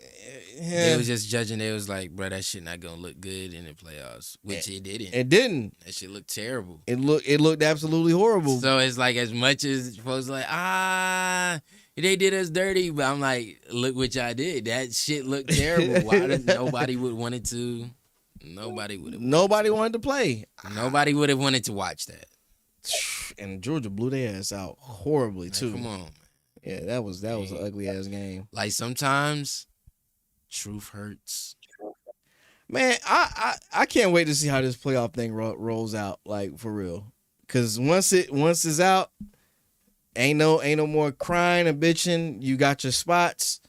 They was just judging. They was like, bro, that shit not gonna look good in the playoffs, which it didn't. It didn't. That shit looked terrible. It looked absolutely horrible. So it's like as much as folks like they did us dirty, but I'm like, look what y'all did. That shit looked terrible. Why does nobody would wanted to? Nobody would have. Nobody wanted to play. Nobody would have wanted to watch that. And Georgia blew their ass out horribly too. Come on, man. Yeah, that was an ugly ass game. Like sometimes, truth hurts. Man, I can't wait to see how this playoff thing rolls out. Like for real, because once it's out, ain't no more crying and bitching. You got your spots.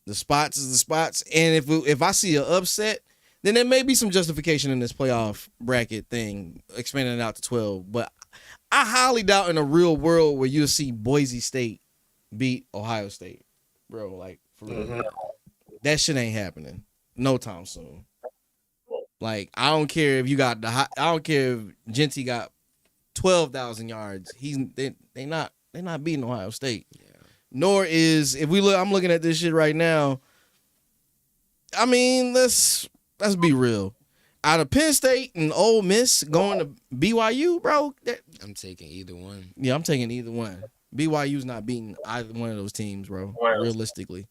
The spots is the spots. And if I see an upset, then there may be some justification in this playoff bracket thing, expanding it out to 12. But I highly doubt in a real world where you'll see Boise State beat Ohio State, bro. Like for real, that shit ain't happening no time soon. Like I don't care if you got I don't care if Genty got 12,000 yards. They not beating Ohio State. Yeah. Nor is I'm looking at this shit right now. I mean, let's be real. Out of Penn State and Ole Miss going to BYU, bro. I'm taking either one. Yeah, I'm taking either one. BYU's not beating either one of those teams, bro. Realistically,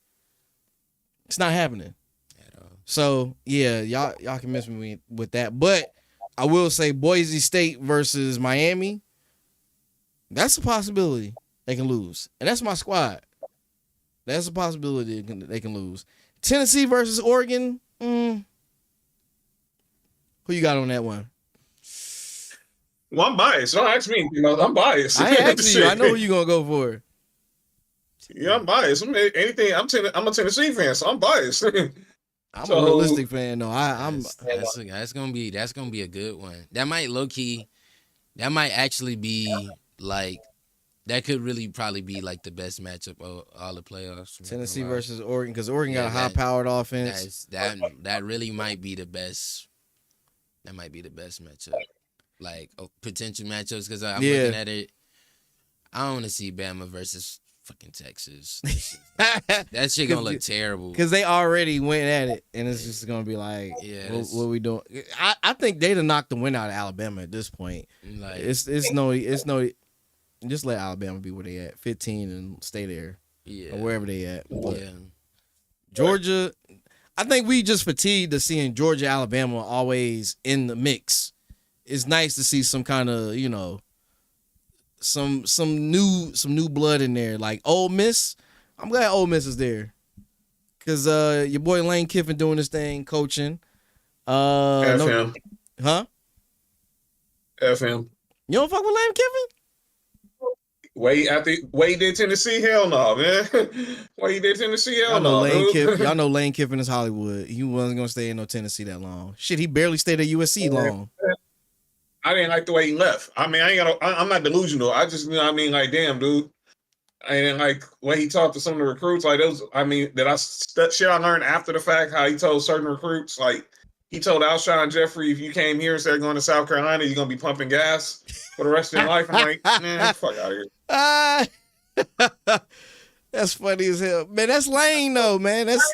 it's not happening. At all. So yeah, y'all can miss me with that. But I will say Boise State versus Miami. That's a possibility they can lose, and that's my squad. That's a possibility they can lose. Tennessee versus Oregon. Who you got on that one? Well, I'm biased. Don't ask me. I'm biased. I ain't asking you. I know who you gonna go for. Yeah, I'm biased. I'm a Tennessee fan, so I'm biased. I'm a realistic fan, though. That's gonna be a good one. That might low key. That might actually be like. That could really probably be like the best matchup of all the playoffs. Tennessee versus Oregon, because Oregon got a high-powered offense. That really might be the best. That might be the best matchup, like potential matchups. Because I'm looking at it, I don't want to see Bama versus fucking Texas. That shit gonna look terrible. Because they already went at it, and it's just gonna be like, what we doing? I think they'd have knocked the win out of Alabama at this point. Like it's no. Just let Alabama be where they at, 15, and stay there, or wherever they at. But Georgia, I think we just fatigued to seeing Georgia, Alabama always in the mix. It's nice to see some kind of some new blood in there. Like Ole Miss, I'm glad Ole Miss is there, cause your boy Lane Kiffin doing this thing, coaching. F him. Huh? F him. You don't fuck with Lane Kiffin? Wait did Tennessee? Hell no, man. Wait did Tennessee? Hell no. Y'all know Lane Kiffin is Hollywood. He wasn't gonna stay in no Tennessee that long. Shit, he barely stayed at USC long. I didn't like the way he left. I mean, I'm not delusional. I just, like, damn, dude. I didn't like when he talked to some of the recruits. Like those, shit I learned after the fact. How he told certain recruits, like he told Alshon Jeffrey, if you came here instead of going to South Carolina, you're gonna be pumping gas for the rest of your life. I'm like, man, fuck out of here. That's funny as hell, man. That's Lane though, man. That's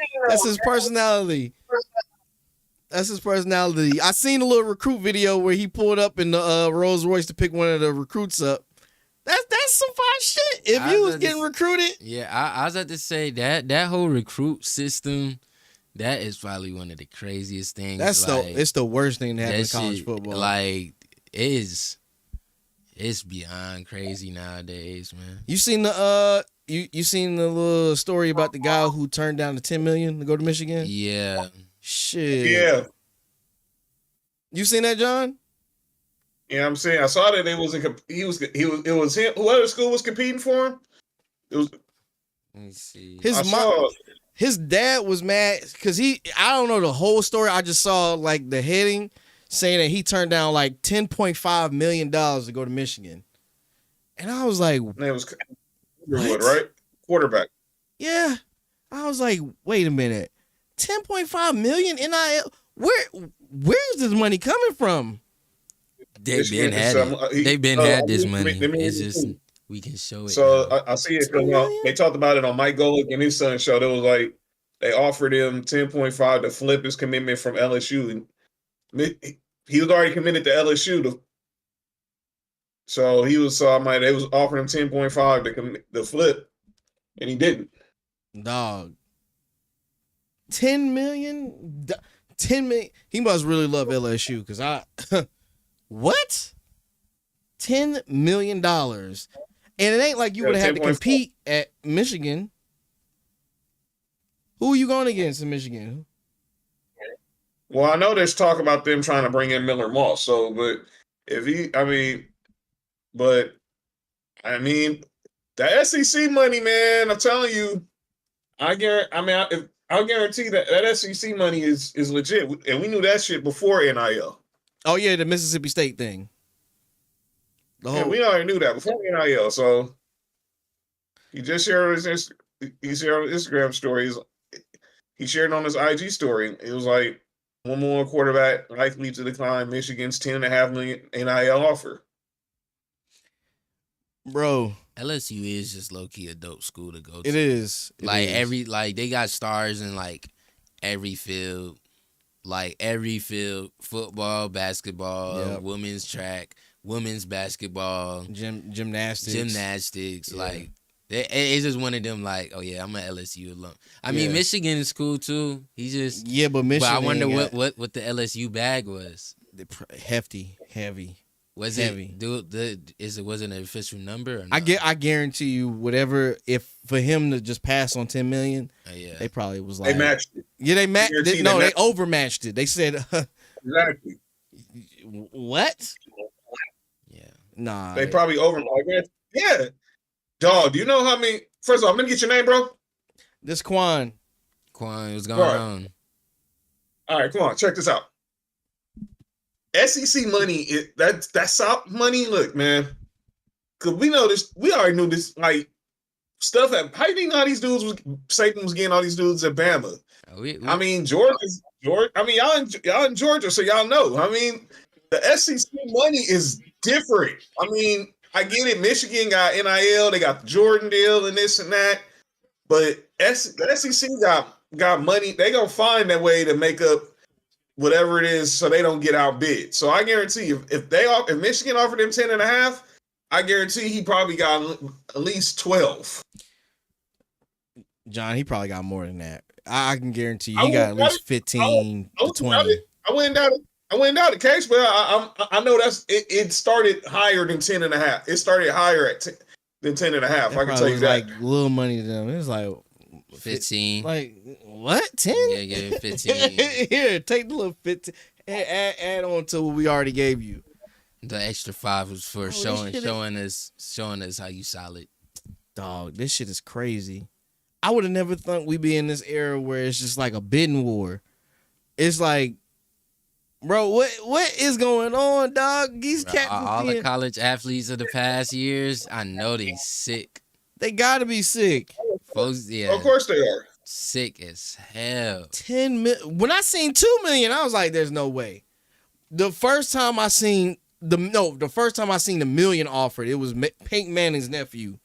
his personality. That's his personality. I seen a little recruit video where he pulled up in the Rolls Royce to pick one of the recruits up. That's some fine shit. If you was getting recruited, I was about to say that whole recruit system. That is probably one of the craziest things. It's the worst thing to happen in college football. Like it's beyond crazy nowadays, man. You seen the you seen the little story about the guy who turned down the $10 million to go to Michigan? Yeah. Shit. Yeah. You seen that, John? You know what I'm saying? I saw that it was him. Who other school was competing for him? It was. Let me see. His dad was mad because I don't know the whole story. I just saw like the heading saying that he turned down like $10.5 million to go to Michigan. And I was like, it was what? Right? Quarterback. Yeah. I was like, wait a minute. 10.5 million NIL? Where's this money coming from? They've been had it. They've been had this money. It's just we can show it. So now. I see it come out. They talked about it on Mike Golick and his son show. It was like they offered him 10.5 to flip his commitment from LSU. He was already committed to LSU. So they was offering him 10.5 to flip, and he didn't. Dog. 10 million? 10 million. He must really love LSU because what? $10 million. And it ain't like you would have had to compete at Michigan. Who are you going against in Michigan? Well, I know there's talk about them trying to bring in Miller Moss. So, but the SEC money, man, I'm telling you, I'll guarantee that SEC money is legit. And we knew that shit before NIL. Oh, yeah, the Mississippi State thing. We already knew that before NIL. So he just shared his Instagram stories. He shared on his IG story. It was like one more quarterback likely to decline Michigan's $10.5 million NIL offer. Bro, LSU is just low key a dope school to go to. It is. They got stars in like every field. Like every field, football, basketball, women's track, women's basketball, gymnastics. Yeah. Like it's just one of them. Like, oh yeah, I'm an LSU alum. I mean, Michigan is cool too. But Michigan. But I wonder what the LSU bag was. Heavy. Was heavy. It wasn't an official number? Or no? I guarantee you, whatever. If for him to just pass on 10 million, they probably was like they matched it. Yeah, they matched. They overmatched it. They said exactly. What? Yeah. Nah. They probably overmatched. Yeah. Dog, do you know how many? First of all, I'm gonna get your name, bro. This Quan. What's going on? All right, come on, check this out. SEC money, that's South money. Look, man, because we know this. We already knew this. Like stuff. How do you know how these dudes Saban was getting all these dudes at Bama? I mean, Georgia. I mean, y'all in Georgia, so y'all know. I mean, the SEC money is different. I mean, I get it. Michigan got NIL. They got the Jordan deal and this and that. But the SEC got money. They gonna find that way to make up whatever it is, so they don't get outbid. So I guarantee you, if Michigan offered him 10.5, I guarantee he probably got at least 12. John, he probably got more than that. I can guarantee you, he got at least 15 to 20. I went down the case, but I know it started higher than 10.5. It started higher than 10.5. I can tell you that. Like little money to them. It was like 15. Like what? 10? Yeah, 15. Here, take the little 15. Add on to what we already gave you. The extra 5 was for showing us how you solid. Dog, this shit is crazy. I would have never thought we'd be in this era where it's just like a bidding war. It's like, bro, what is going on, dog? These cats, all the college athletes of the past years, I know they sick. They gotta be sick. Folks, yeah. Of course they are. Sick as hell. 10 million. When I seen 2 million, I was like, there's no way. The first time I seen the million offered, it was Peyton Manning's nephew.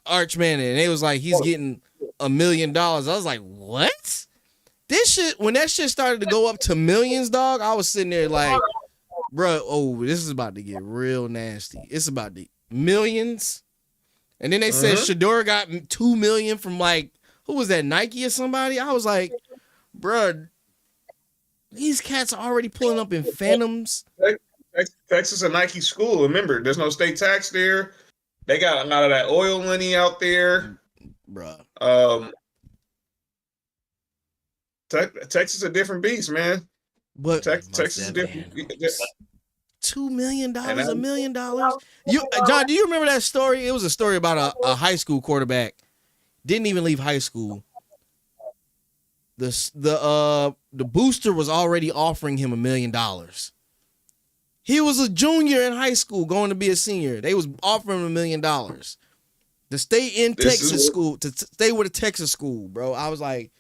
Arch Manning. And it was like, he's getting $1 million. I was like, what? This shit, when that shit started to go up to millions, dog, I was sitting there like, bro, this is about to get real nasty. It's about the millions. And then they said Shador got 2 million from like, who was that, Nike or somebody? I was like, bro, these cats are already pulling up in Phantoms. Texas a Nike school. Remember, there's no state tax there. They got a lot of that oil money out there. Bruh. Texas is a different beast, man. But Texas is different. $2 million, And $1 that- million. John, do you remember that story? It was a story about a high school quarterback. Didn't even leave high school. The booster was already offering him $1 million. He was a junior in high school, going to be a senior. They was offering him $1 million to stay in Texas school, to stay with a Texas school, bro. I was like,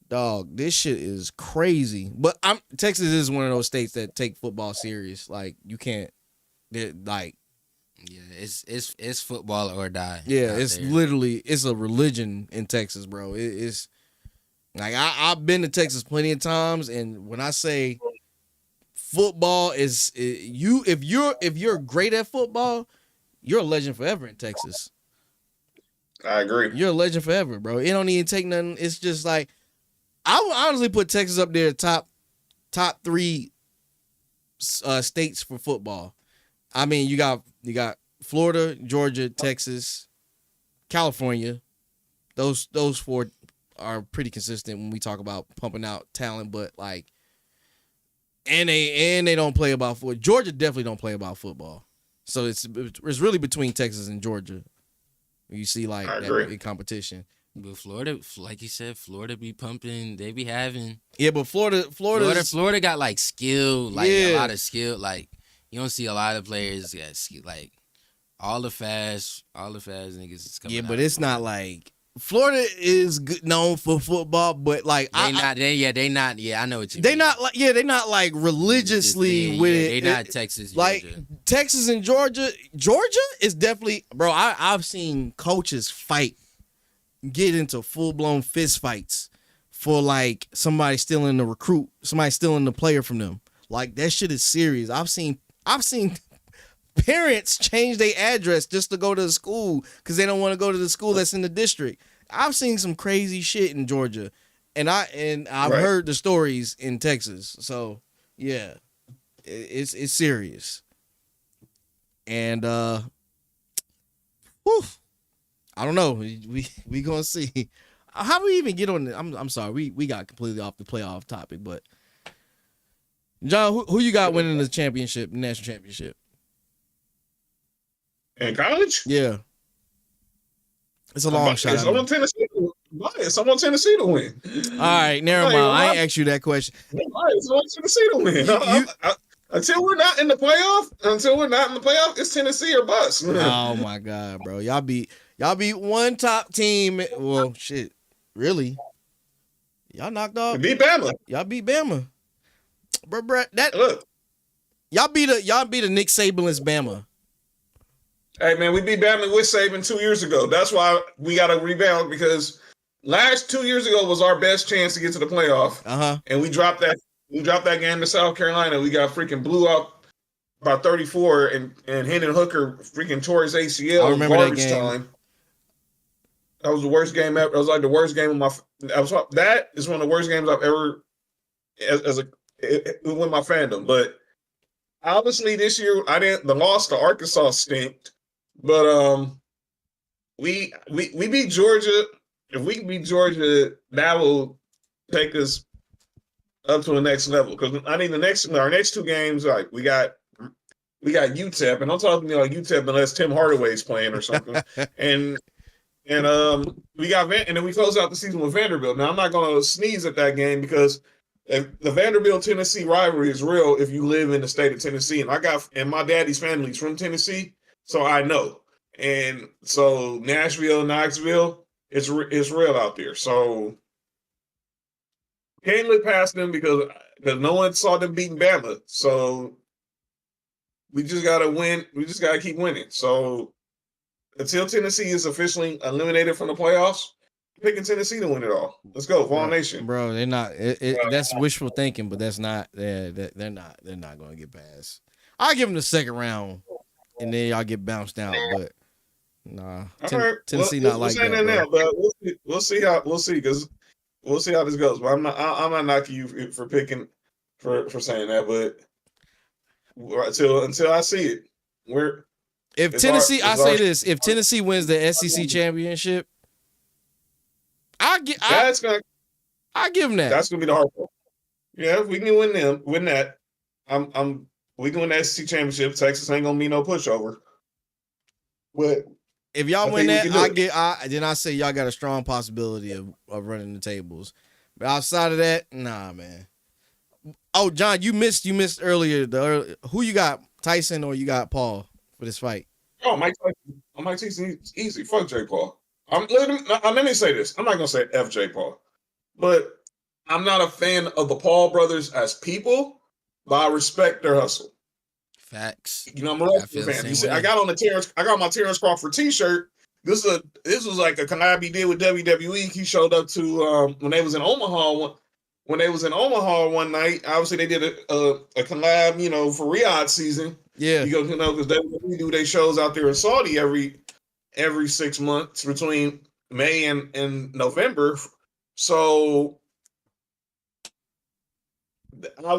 dog, this shit is crazy. But Texas is one of those states that take football serious. Like, you can't, like, Yeah, it's football or die. yeah, out it's there. literally, it's a religion in Texas, bro. It's like I've been to Texas plenty of times, and when I say football is if you're great at football, you're a legend forever in Texas. I agree. You're a legend forever, bro. It don't even take nothing. It's just like I would honestly put Texas up there top 3 states for football. I mean, you got Florida, Georgia, Texas, California. Those 4 are pretty consistent when we talk about pumping out talent, but like, and they don't play about football. Georgia definitely don't play about football. So it's really between Texas and Georgia. You see like I that agree. big competition. But Florida, like you said, Florida be pumping. They be having Yeah, but Florida got like skill, like Yeah. a lot of skill. Like you don't see a lot of players that like all the fast niggas is coming. Yeah, out but of it's Florida. not like Florida is known for football, but like They not. Yeah, I know what you they mean. not like they not like religiously Yeah, with They it. not Texas, Like Georgia. Texas and Georgia is definitely, bro. I've seen coaches get into full blown fist fights for like somebody stealing the recruit, somebody stealing the player from them. Like that shit is serious. I've seen parents change their address just to go to the school because they don't want to go to the school that's in the district. I've seen some crazy shit in Georgia, and I've Right. heard the stories in Texas. So yeah, it's serious. And whew, I don't know. We gonna see. How do we even get on? I'm sorry. We got completely off the playoff topic, but John, who you got winning the championship, national championship? In college? Yeah, it's a long shot. It's on Tennessee. It's on Tennessee to win. All right, never mind. I ain't asked you that question. It's on Tennessee to win. Until we're not in the playoff, it's Tennessee or bust. Oh my God, bro! Y'all beat one top team. Well, shit, really? Y'all knocked off. Beat Bama. Y'all beat Bama, bro. That Look, y'all beat a Nick Sabanless Bama. hey man, we beat Bama with Saban 2 years ago. That's why we got to rebound because last 2 years ago was our best chance to get to the playoff, and we dropped that. We dropped that game to South Carolina. We got freaking blew out by 34, and Hendon Hooker freaking tore his ACL. I remember that game. Time. That was the worst game ever. That was like the worst game of my. That is one of the worst games I've ever with my fandom. But obviously this year the loss to Arkansas stinked. But we beat Georgia. If we can beat Georgia, that will take us up to the next level. Because I think our next 2 games, like we got UTEP, and don't talk to me like UTEP unless Tim Hardaway's playing or something. and we got and then we close out the season with Vanderbilt. Now I'm not going to sneeze at that game because the Vanderbilt Tennessee rivalry is real if you live in the state of Tennessee, and my daddy's family's from Tennessee, so I know. And so Nashville, Knoxville, it's real out there. So can't look past them because no one saw them beating Bama. So we just gotta win. We just gotta keep winning. So until Tennessee is officially eliminated from the playoffs, picking Tennessee to win it all. Let's go, Vol Nation. Bro, they're not. That's wishful thinking, but that's not. They're not. They're not going to get past. I'll give them the second round, and then y'all get bounced out. But nah, Tennessee not like that. That now, but we'll see because we'll see how this goes. But I'm not knocking you for picking for saying that. But until I see it, if Tennessee wins the SEC championship, I give them that. That's gonna be the hard part. Yeah, if we can win that, I'm We doing the SEC championship. Texas ain't gonna be no pushover. But If y'all I win think we that, can do it. then I say y'all got a strong possibility of running the tables. But outside of that, nah, man. Oh, John, you missed earlier. Who you got, Tyson or you got Paul for this fight? Oh, Mike Tyson, easy. Fuck Jay Paul. Let me say this. I'm not gonna say F Jay Paul, but I'm not a fan of the Paul brothers as people, but I respect their hustle. Facts. You know, I'm a I wrestling feel the fan. You same see, I way. got my Terrence Crawford T-shirt. This was like a collab he did with WWE. He showed up to when they was in Omaha. When they was in Omaha one night, obviously they did a collab, you know, for Riyadh season. Yeah. You know, because they do their shows out there in Saudi every 6 months between May and November. So I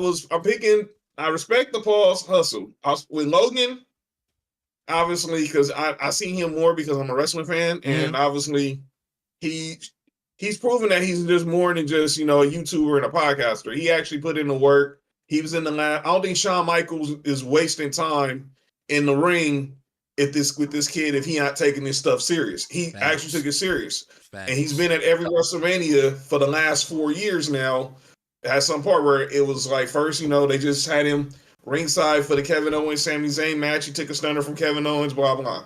respect the Paul's hustle. With Logan, obviously, because I see him more because I'm a wrestling fan, and obviously he's proven that he's just more than just, you know, a YouTuber and a podcaster. He actually put in the work. He was in the lab. I don't think Shawn Michaels is wasting time in the ring with this kid if he not taking this stuff serious. He actually took it serious. Facts. And he's been at every WrestleMania for the last 4 years now. At some part where it was like, first, you know, they just had him ringside for the Kevin Owens Sami Zayn match. He took a stunner from Kevin Owens, blah blah.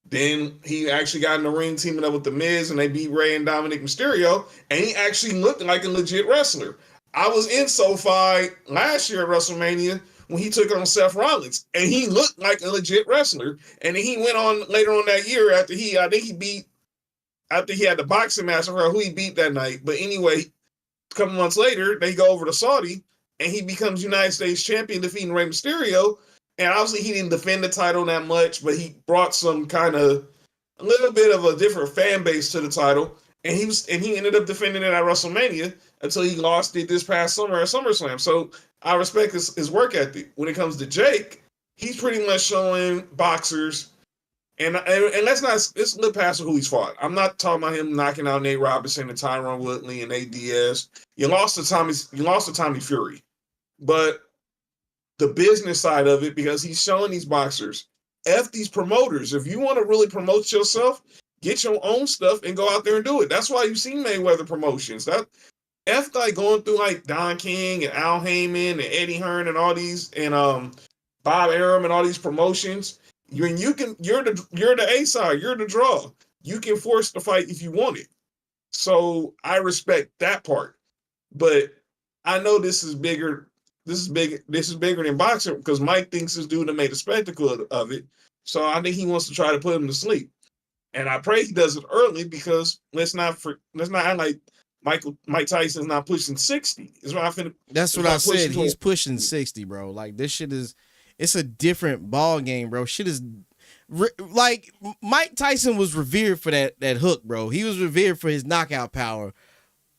Then he actually got in the ring teaming up with The Miz, and they beat Rey and Dominic Mysterio, and he actually looked like a legit wrestler. I was in SoFi last year at WrestleMania when he took on Seth Rollins, and he looked like a legit wrestler. And then he went on later on that year after he had the boxing match. I forgot who he beat that night. But anyway, a couple months later, they go over to Saudi, and he becomes United States champion, defeating Rey Mysterio. And obviously, he didn't defend the title that much, but he brought some kind of a little bit of a different fan base to the title. And he ended up defending it at WrestleMania until he lost it this past summer at SummerSlam. So I respect his work ethic. When it comes to Jake, he's pretty much showing boxers. And let's look past who he's fought. I'm not talking about him knocking out Nate Robinson and Tyron Woodley and Nate Diaz. You lost to Tommy Fury, but the business side of it, because he's showing these boxers, F these promoters. If you want to really promote yourself, get your own stuff and go out there and do it. That's why you see Mayweather Promotions. That F like going through like Don King and Al Heyman and Eddie Hearn and all these and Bob Arum and all these promotions. You're the A side, you're the draw. You can force the fight if you want it. So I respect that part. But I know this is bigger. This is bigger than boxing because Mike thinks this dude made a spectacle of it. So I think he wants to try to put him to sleep. And I pray he does it early because let's not act like Mike Tyson's not pushing 60. That's what I said. He's pushing 60, bro. Like this shit it's a different ball game, bro. Shit is like Mike Tyson was revered for that hook, bro. He was revered for his knockout power.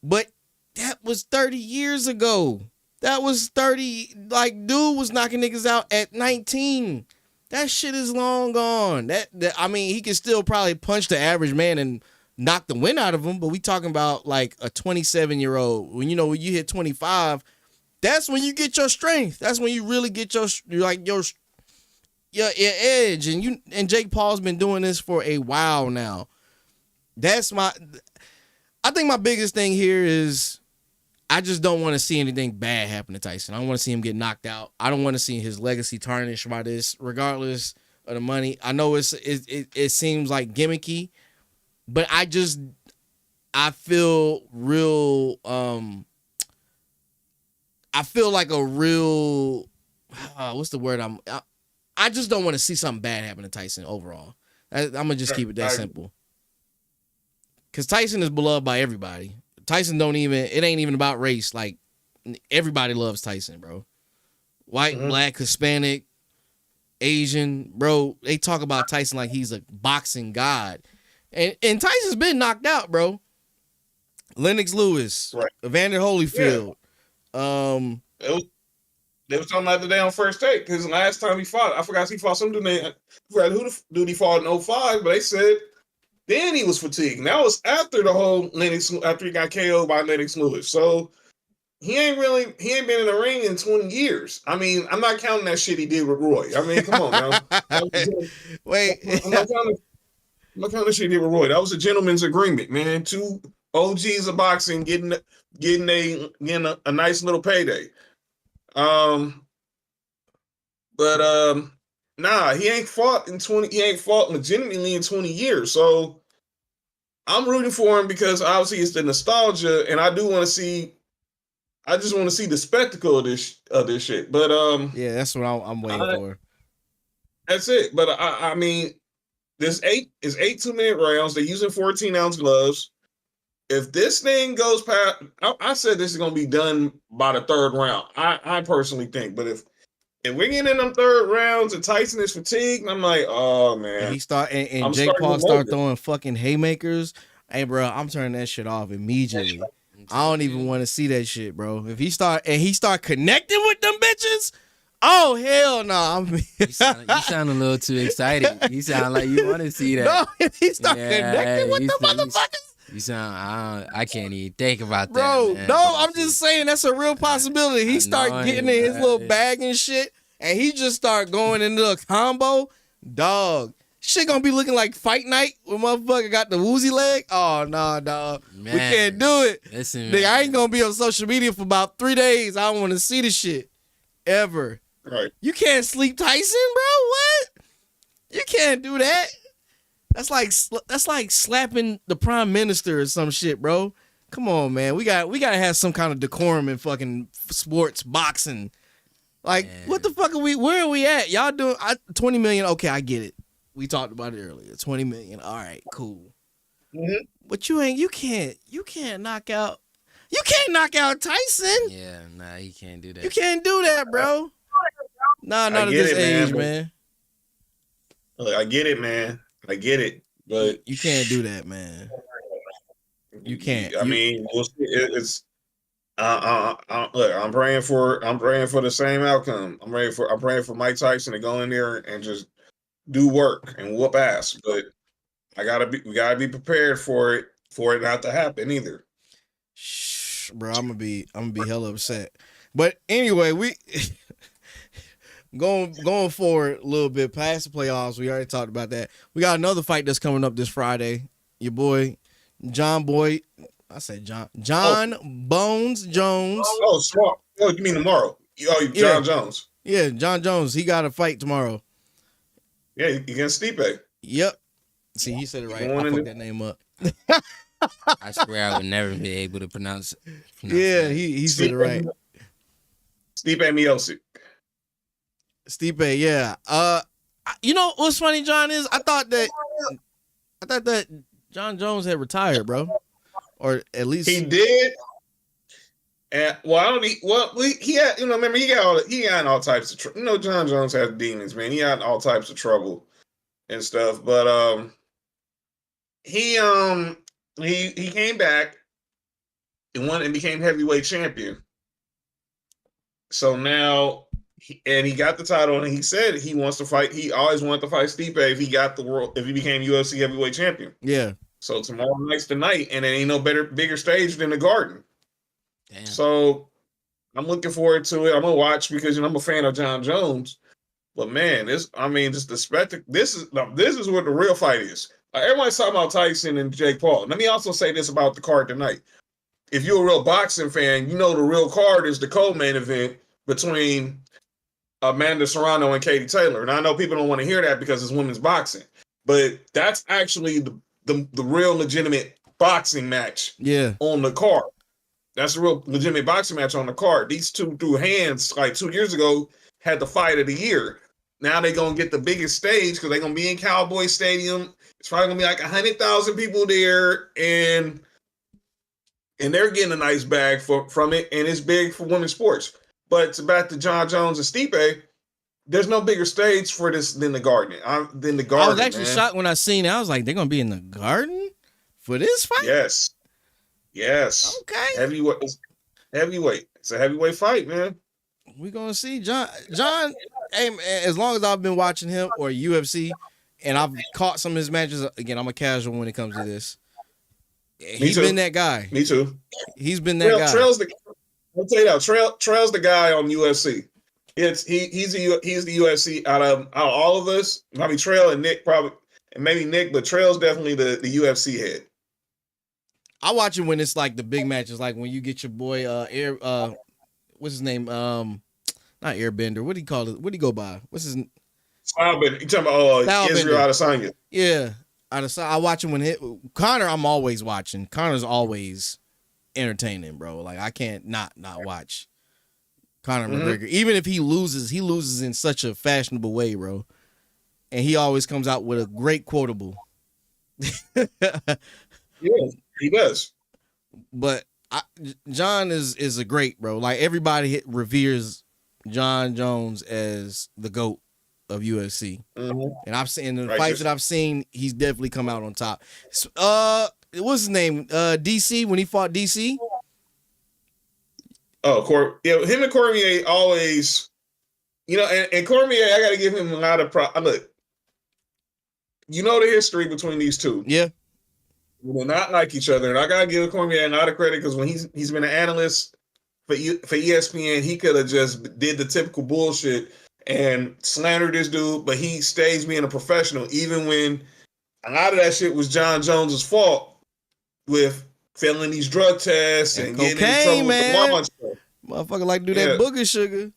But that was 30 years ago. That was 30. Like, dude was knocking niggas out at 19. That shit is long gone. I mean, he can still probably punch the average man and knock the wind out of him, but we talking about like a 27-year-old. When you hit 25, that's when you get your strength. That's when you really get your edge. And Jake Paul's been doing this for a while now. I think my biggest thing here is I just don't want to see anything bad happen to Tyson. I don't want to see him get knocked out. I don't want to see his legacy tarnished by this, regardless of the money. I know it seems like gimmicky, but I feel real. I feel like a real. What's the word? I just don't want to see something bad happen to Tyson overall. I'm gonna just keep it that simple. Because Tyson is beloved by everybody. Tyson it ain't even about race. Like, everybody loves Tyson, bro. White, black, Hispanic, Asian, bro. They talk about Tyson like he's a boxing god. And Tyson's been knocked out, bro. Lennox Lewis, right. Evander Holyfield. Yeah. They was talking about the day on First Take. His last time he fought, I forgot he fought some dude. I forgot who the dude he fought in 05, but they said then he was fatigued. And that was after the whole after he got KO'd by Lennox Lewis. So he ain't been in the ring in 20 years. I mean, I'm not counting that shit he did with Roy. I mean, come on now. Wait. I'm not counting the shit he did with Roy. That was a gentleman's agreement, man. Two OGs of boxing getting a nice little payday. Nah, he ain't fought legitimately in 20 years. So I'm rooting for him because obviously it's the nostalgia, and I just want to see the spectacle of this shit. But yeah, that's what I'm waiting for. That's it. But I mean, this 8 2-minute rounds. They're using 14-ounce gloves. If this thing goes past, I said this is gonna be done by the third round. I personally think, but if we're getting in them third rounds and Tyson is fatigued, I'm like, oh man. And Jake Paul start throwing fucking haymakers. Hey, bro, I'm turning that shit off immediately. I don't even want to see that shit, bro. If he start connecting with them bitches, oh hell no! You sound a little too excited. You sound like you want to see that. No, if he start connecting with the motherfuckers. You sound. I can't even think about that, bro. Man. No, I'm just saying that's a real possibility. He start getting in his little bag and shit, and he just start going into a combo. Dog, shit gonna be looking like fight night when motherfucker got the woozy leg. Oh no, dog, we can't do it. Listen, nigga, I ain't gonna be on social media for about 3 days. I don't want to see the shit ever. Right. You can't sleep Tyson, bro. What? You can't do that. That's like slapping the prime minister or some shit, bro. Come on, man. We gotta have some kind of decorum in fucking sports boxing. Like, what the fuck are we? Where are we at? Y'all doing 20 million? Okay, I get it. We talked about it earlier. 20 million. All right, cool. Mm-hmm. But you can't knock out Tyson. Yeah, nah, he can't do that. You can't do that, bro. Nah, not at this age, man. Look, I get it, man. I get it, but you can't do that, man. You can't. I mean, we'll see. It's look. I'm praying for the same outcome. I'm praying for Mike Tyson to go in there and just do work and whoop ass. But we gotta be prepared for it not to happen either. Shh, bro, I'm gonna be hella upset. But anyway, we going forward a little bit past the playoffs. We already talked about that. We got another fight that's coming up this Friday. Your boy John Bones Jones. Oh, smart. Oh, you mean tomorrow? Jon Jones. Yeah, Jon Jones. He got a fight tomorrow. Yeah, against Stipe. Yep. See, he said it right. I fucked that name up. I swear I would never be able to pronounce yeah, he said it right. Stipe EST. Stipe, yeah. You know what's funny, John, is I thought that Jon Jones had retired, bro, or at least he did. And he had, remember he got in all types of trouble. Jon Jones has demons, man. He got in all types of trouble and stuff. But he came back and won and became heavyweight champion. So now. He got the title, and he said he wants to fight. He always wanted to fight Stipe if he became UFC heavyweight champion. Yeah. So tomorrow night's the night, and there ain't no bigger stage than the Garden. Damn. So I'm looking forward to it. I'm gonna watch because I'm a fan of Jon Jones. But man, just the spectacle. This is what the real fight is. Everybody's talking about Tyson and Jake Paul. Let me also say this about the card tonight. If you're a real boxing fan, you know the real card is the co-main event between Amanda Serrano and Katie Taylor. And I know people don't want to hear that because it's women's boxing, but that's actually the real legitimate boxing match on the card. That's a real legitimate boxing match on the card. These two threw hands like 2 years ago, had the fight of the year. Now they're going to get the biggest stage because they're going to be in Cowboy Stadium. It's probably going to be like 100,000 people there, and they're getting a nice bag from it, and it's big for women's sports. But back to Jon Jones and Stipe, there's no bigger stage for this than the Garden. I was actually shocked when I seen it. I was like, they're gonna be in the Garden for this fight? Yes. Okay. Heavyweight. It's a heavyweight fight, man. We're gonna see John. Hey, man, as long as I've been watching him or UFC, and I've caught some of his matches. Again, I'm a casual when it comes to this. He's been that guy. Me too. He's been that guy. I'll tell you now, Trail's the guy on UFC. He's the UFC out of all of us. Probably Trail and Nick probably, and maybe Nick, but Trail's definitely the UFC head. I watch it when it's like the big matches, like when you get your boy what's his name? Not Airbender. What do you call it? What do you go by? What's his Stylebender. You talking about Stylebender. Israel Adesanya? Yeah. I watch him when Connor, I'm always watching. Connor's always entertaining, bro. Like I can't not watch Conor McGregor. Even if he loses in such a fashionable way, bro. And he always comes out with a great quotable. Yeah, he does. But Jon is a great, bro. Like everybody reveres Jon Jones as the GOAT of UFC. And I've seen the fights that I've seen, he's definitely come out on top. What's his name? DC, when he fought DC. Oh, him and Cormier always, and Cormier, I got to give him a lot of look. You know the history between these two. Yeah. They're not like each other, and I gotta give Cormier a lot of credit because when he's been an analyst for ESPN, he could have just did the typical bullshit and slandered this dude, but he stays being a professional, even when a lot of that shit was Jon Jones's fault with failing these drug tests and getting in trouble with the law and stuff. Motherfucker like to do that booger sugar.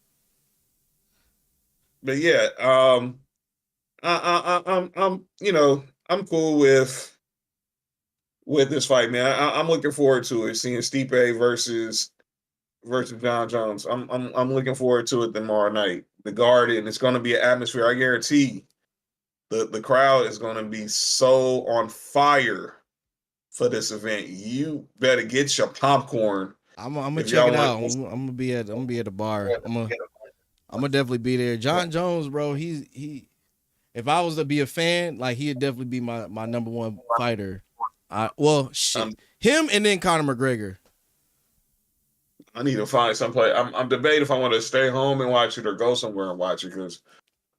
But yeah, I'm cool with this fight, man. I'm looking forward to it. Seeing Stipe versus Jon Jones. I'm looking forward to it tomorrow night. The Garden. It's going to be an atmosphere. I guarantee the crowd is going to be so on fire for this event. You better get your popcorn. I'm gonna check it out. I'm gonna be at the bar. I'm gonna definitely be there. Jon Jones, bro. He. If I was to be a fan, like he'd definitely be my number one fighter. Him and then Conor McGregor. I need to find someplace. I'm debating if I want to stay home and watch it or go somewhere and watch it because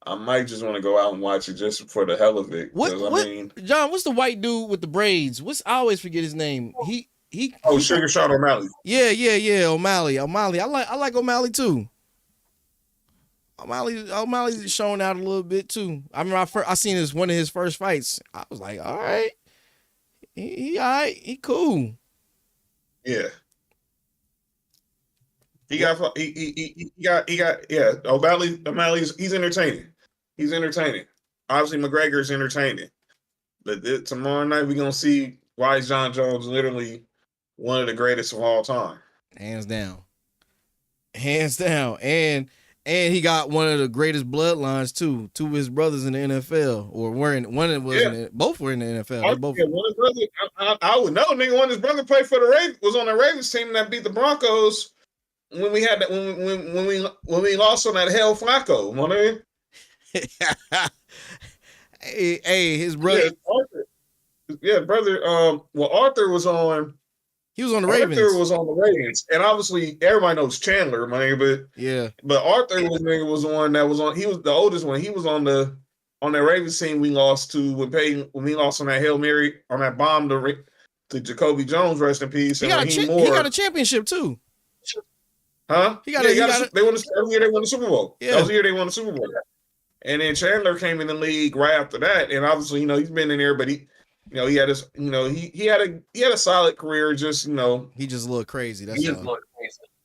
I might just want to go out and watch it just for the hell of it. John, what's the white dude with the braids? I always forget his name. Sugar Sean O'Malley. Yeah, O'Malley. I like O'Malley too. O'Malley's showing out a little bit too. I remember I seen one of his first fights. I was like, all right, he all right, he cool. Yeah. O'Malley's he's entertaining. He's entertaining. Obviously, McGregor's entertaining. But tomorrow night we're gonna see why is Jon Jones literally one of the greatest of all time. Hands down. And he got one of the greatest bloodlines too. Two of his brothers in the NFL, or both were in the NFL. I would know, nigga. One of his brother played for the Ravens, was on the Ravens team that beat the Broncos when we had that when we lost on that hell Flacco. You know what I mean? hey, his brother. Yeah, brother. Arthur was on. He was on the Ravens. Arthur was on the Ravens, and obviously everybody knows Chandler, man. But Arthur was one that was on. He was the oldest one. He was on that Ravens team we lost to when we lost on that Hail Mary on that bomb to Jacoby Jones, rest in peace. He got a championship too. Huh? They won the Super Bowl. Yeah. That was the year they won the Super Bowl. And then Chandler came in the league right after that, and obviously he's been in there, but he had his, he had a solid career. Just he just a little crazy. That's all.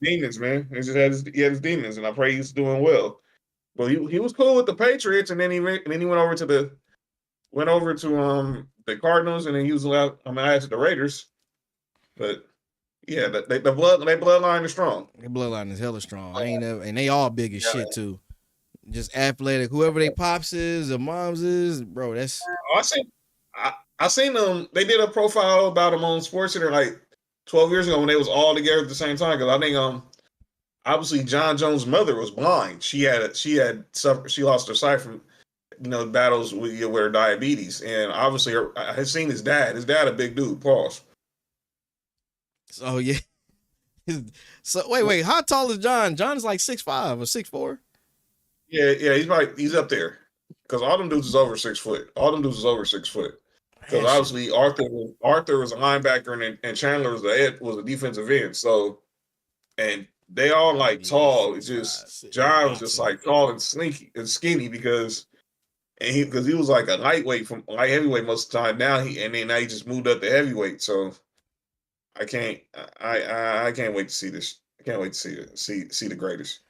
Demons, man. He had his demons, and I pray he's doing well. But he was cool with the Patriots, and then he went over to the Cardinals, and then he was allowed. I added to the Raiders, but yeah, the bloodline is strong. Their bloodline is hella strong. And they all big as shit too. Just athletic. Whoever they pops is or moms is, bro. That's. I seen them. They did a profile about them on SportsCenter like 12 years ago when they was all together at the same time. Because I think obviously Jon Jones' mother was blind. She lost her sight from battles with her diabetes, and obviously I had seen his dad. His dad a big dude. Pause. So yeah. So wait. How tall is Jon? Jon is like 6'5" or 6'4". Yeah. He's up there. Because all them dudes is over 6 foot. Because obviously Arthur was a linebacker and Chandler was a defensive end. So, and they all like Yeah, tall. It's 6'5", just John was just like tall and slinky and skinny because he was like a lightweight from light heavyweight most of the time. Now he just moved up to heavyweight. So I can't wait to see this. I can't wait to see the greatest.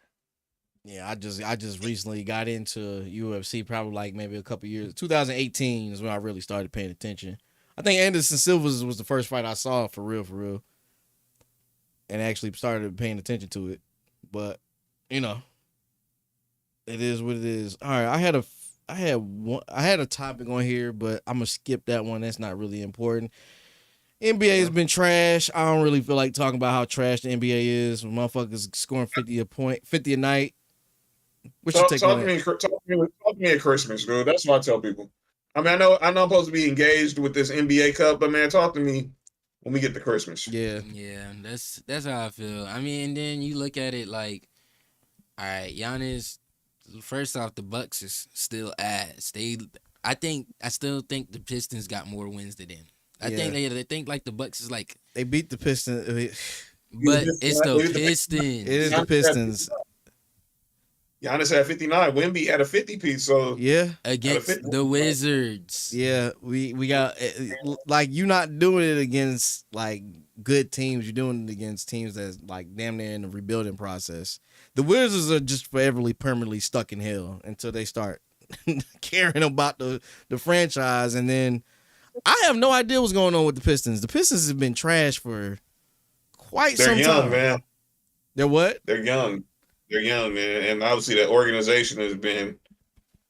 Yeah, I just recently got into UFC, probably like maybe a couple years. 2018 is when I really started paying attention. I think Anderson Silva was the first fight I saw for real, and actually started paying attention to it. But you know, it is what it is. All right, I had a topic on here, but I'm gonna skip that one. That's not really important. NBA has been trash. I don't really feel like talking about how trash the NBA is. When motherfuckers scoring 50 a night. What's your take on that? Talk to me at Christmas, dude. That's what I tell people. I mean, I know I'm supposed to be engaged with this NBA Cup, but man, talk to me when we get to Christmas. Yeah. Yeah, that's how I feel. I mean, and then you look at it like, all right, Giannis. First off, the Bucks is still ass. I still think the Pistons got more wins than them. I think they think like the Bucks is like they beat the Pistons, but it's the Pistons. It is the Pistons. Giannis had 59. Wemby had a 50 piece. So yeah, against the Wizards. Yeah, we got like you're not doing it against like good teams. You're doing it against teams that's like damn near in the rebuilding process. The Wizards are just foreverly permanently stuck in hell until they start caring about the franchise. And then I have no idea what's going on with the Pistons. The Pistons have been trash for quite some time. They're young, man. They're what? They're young. They're young, man, and obviously that organization has been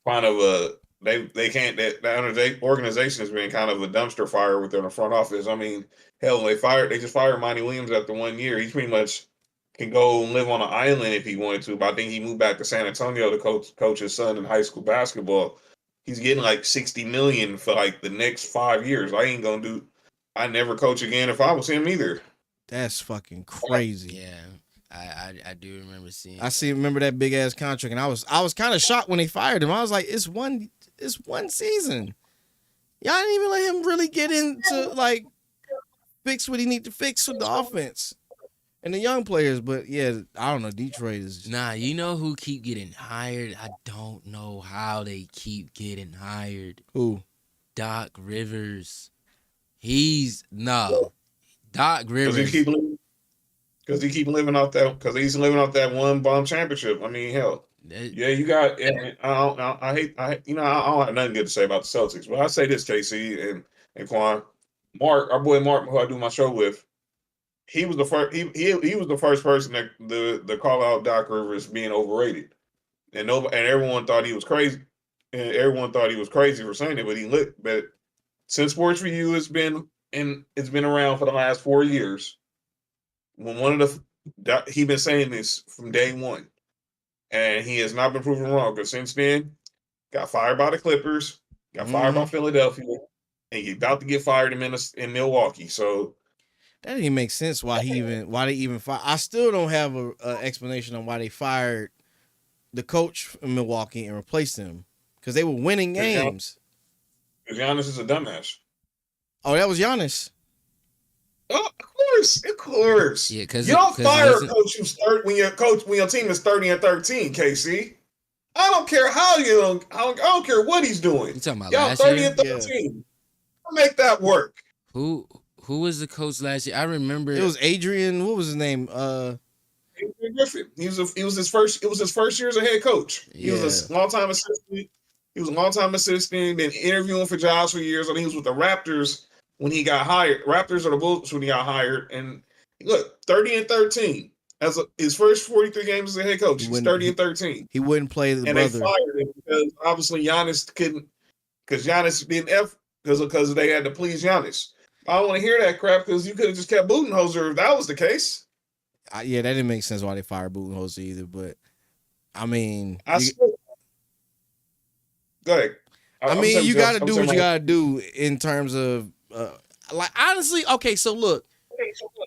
kind of a that organization has been kind of a dumpster fire within the front office. I mean, hell, they just fired Monty Williams after 1 year. He pretty much can go and live on an island if he wanted to, but I think he moved back to San Antonio to coach his son in high school basketball. He's getting like $60 million for like the next 5 years. I never coach again if I was him either. That's fucking crazy. Yeah. I do remember seeing. Remember that big ass contract, and I was kind of shocked when they fired him. I was like, it's one season. Y'all didn't even let him really get into like fix what he need to fix with the offense and the young players. But yeah, I don't know. Detroit is just... Nah. You know who keep getting hired? I don't know how they keep getting hired. Who? Doc Rivers. Doc Rivers. Because he's living off that one bomb championship. I mean, hell, yeah, you got. I don't have nothing good to say about the Celtics, but I say this, KC and Quan, Mark, our boy Mark, who I do my show with, he was the first. He was the first person that the call out Doc Rivers being overrated, and everyone thought he was crazy, and everyone thought he was crazy for saying it. But since Sports Review has been around for the last 4 years. When he's been saying this from day one, and he has not been proven wrong. Because since then, got fired by the Clippers, got fired by Philadelphia, and he's about to get fired in Milwaukee. So that didn't even make sense. Why they even fired? I still don't have a explanation on why they fired the coach in Milwaukee and replaced him because they were winning games. Because Giannis is a dumbass. Oh, that was Giannis. Oh, of course. Yeah, because you don't fire a coach when your team is 30-13. KC, I don't care how I don't care what he's doing. You talking about y'all last 30-13. year? I'll make that work. Who was the coach last year? I remember it was Adrian. What was his name? Adrian Griffin. It was his first year as a head coach. He was a long-time assistant. Been interviewing for jobs for years. I think he was with the Raptors when he got hired. Raptors or the Bulls when he got hired. And look, 30-13. As his first 43 games as a head coach, he's 30-13. He wouldn't play the brother. And they fired him because obviously Giannis couldn't, because Giannis didn't because they had to please Giannis. I don't want to hear that crap because you could have just kept Budenholzer if that was the case. Yeah, that didn't make sense why they fired Budenholzer either. But I mean, go ahead. You got to do what you got to do in terms of like honestly. Okay, so look,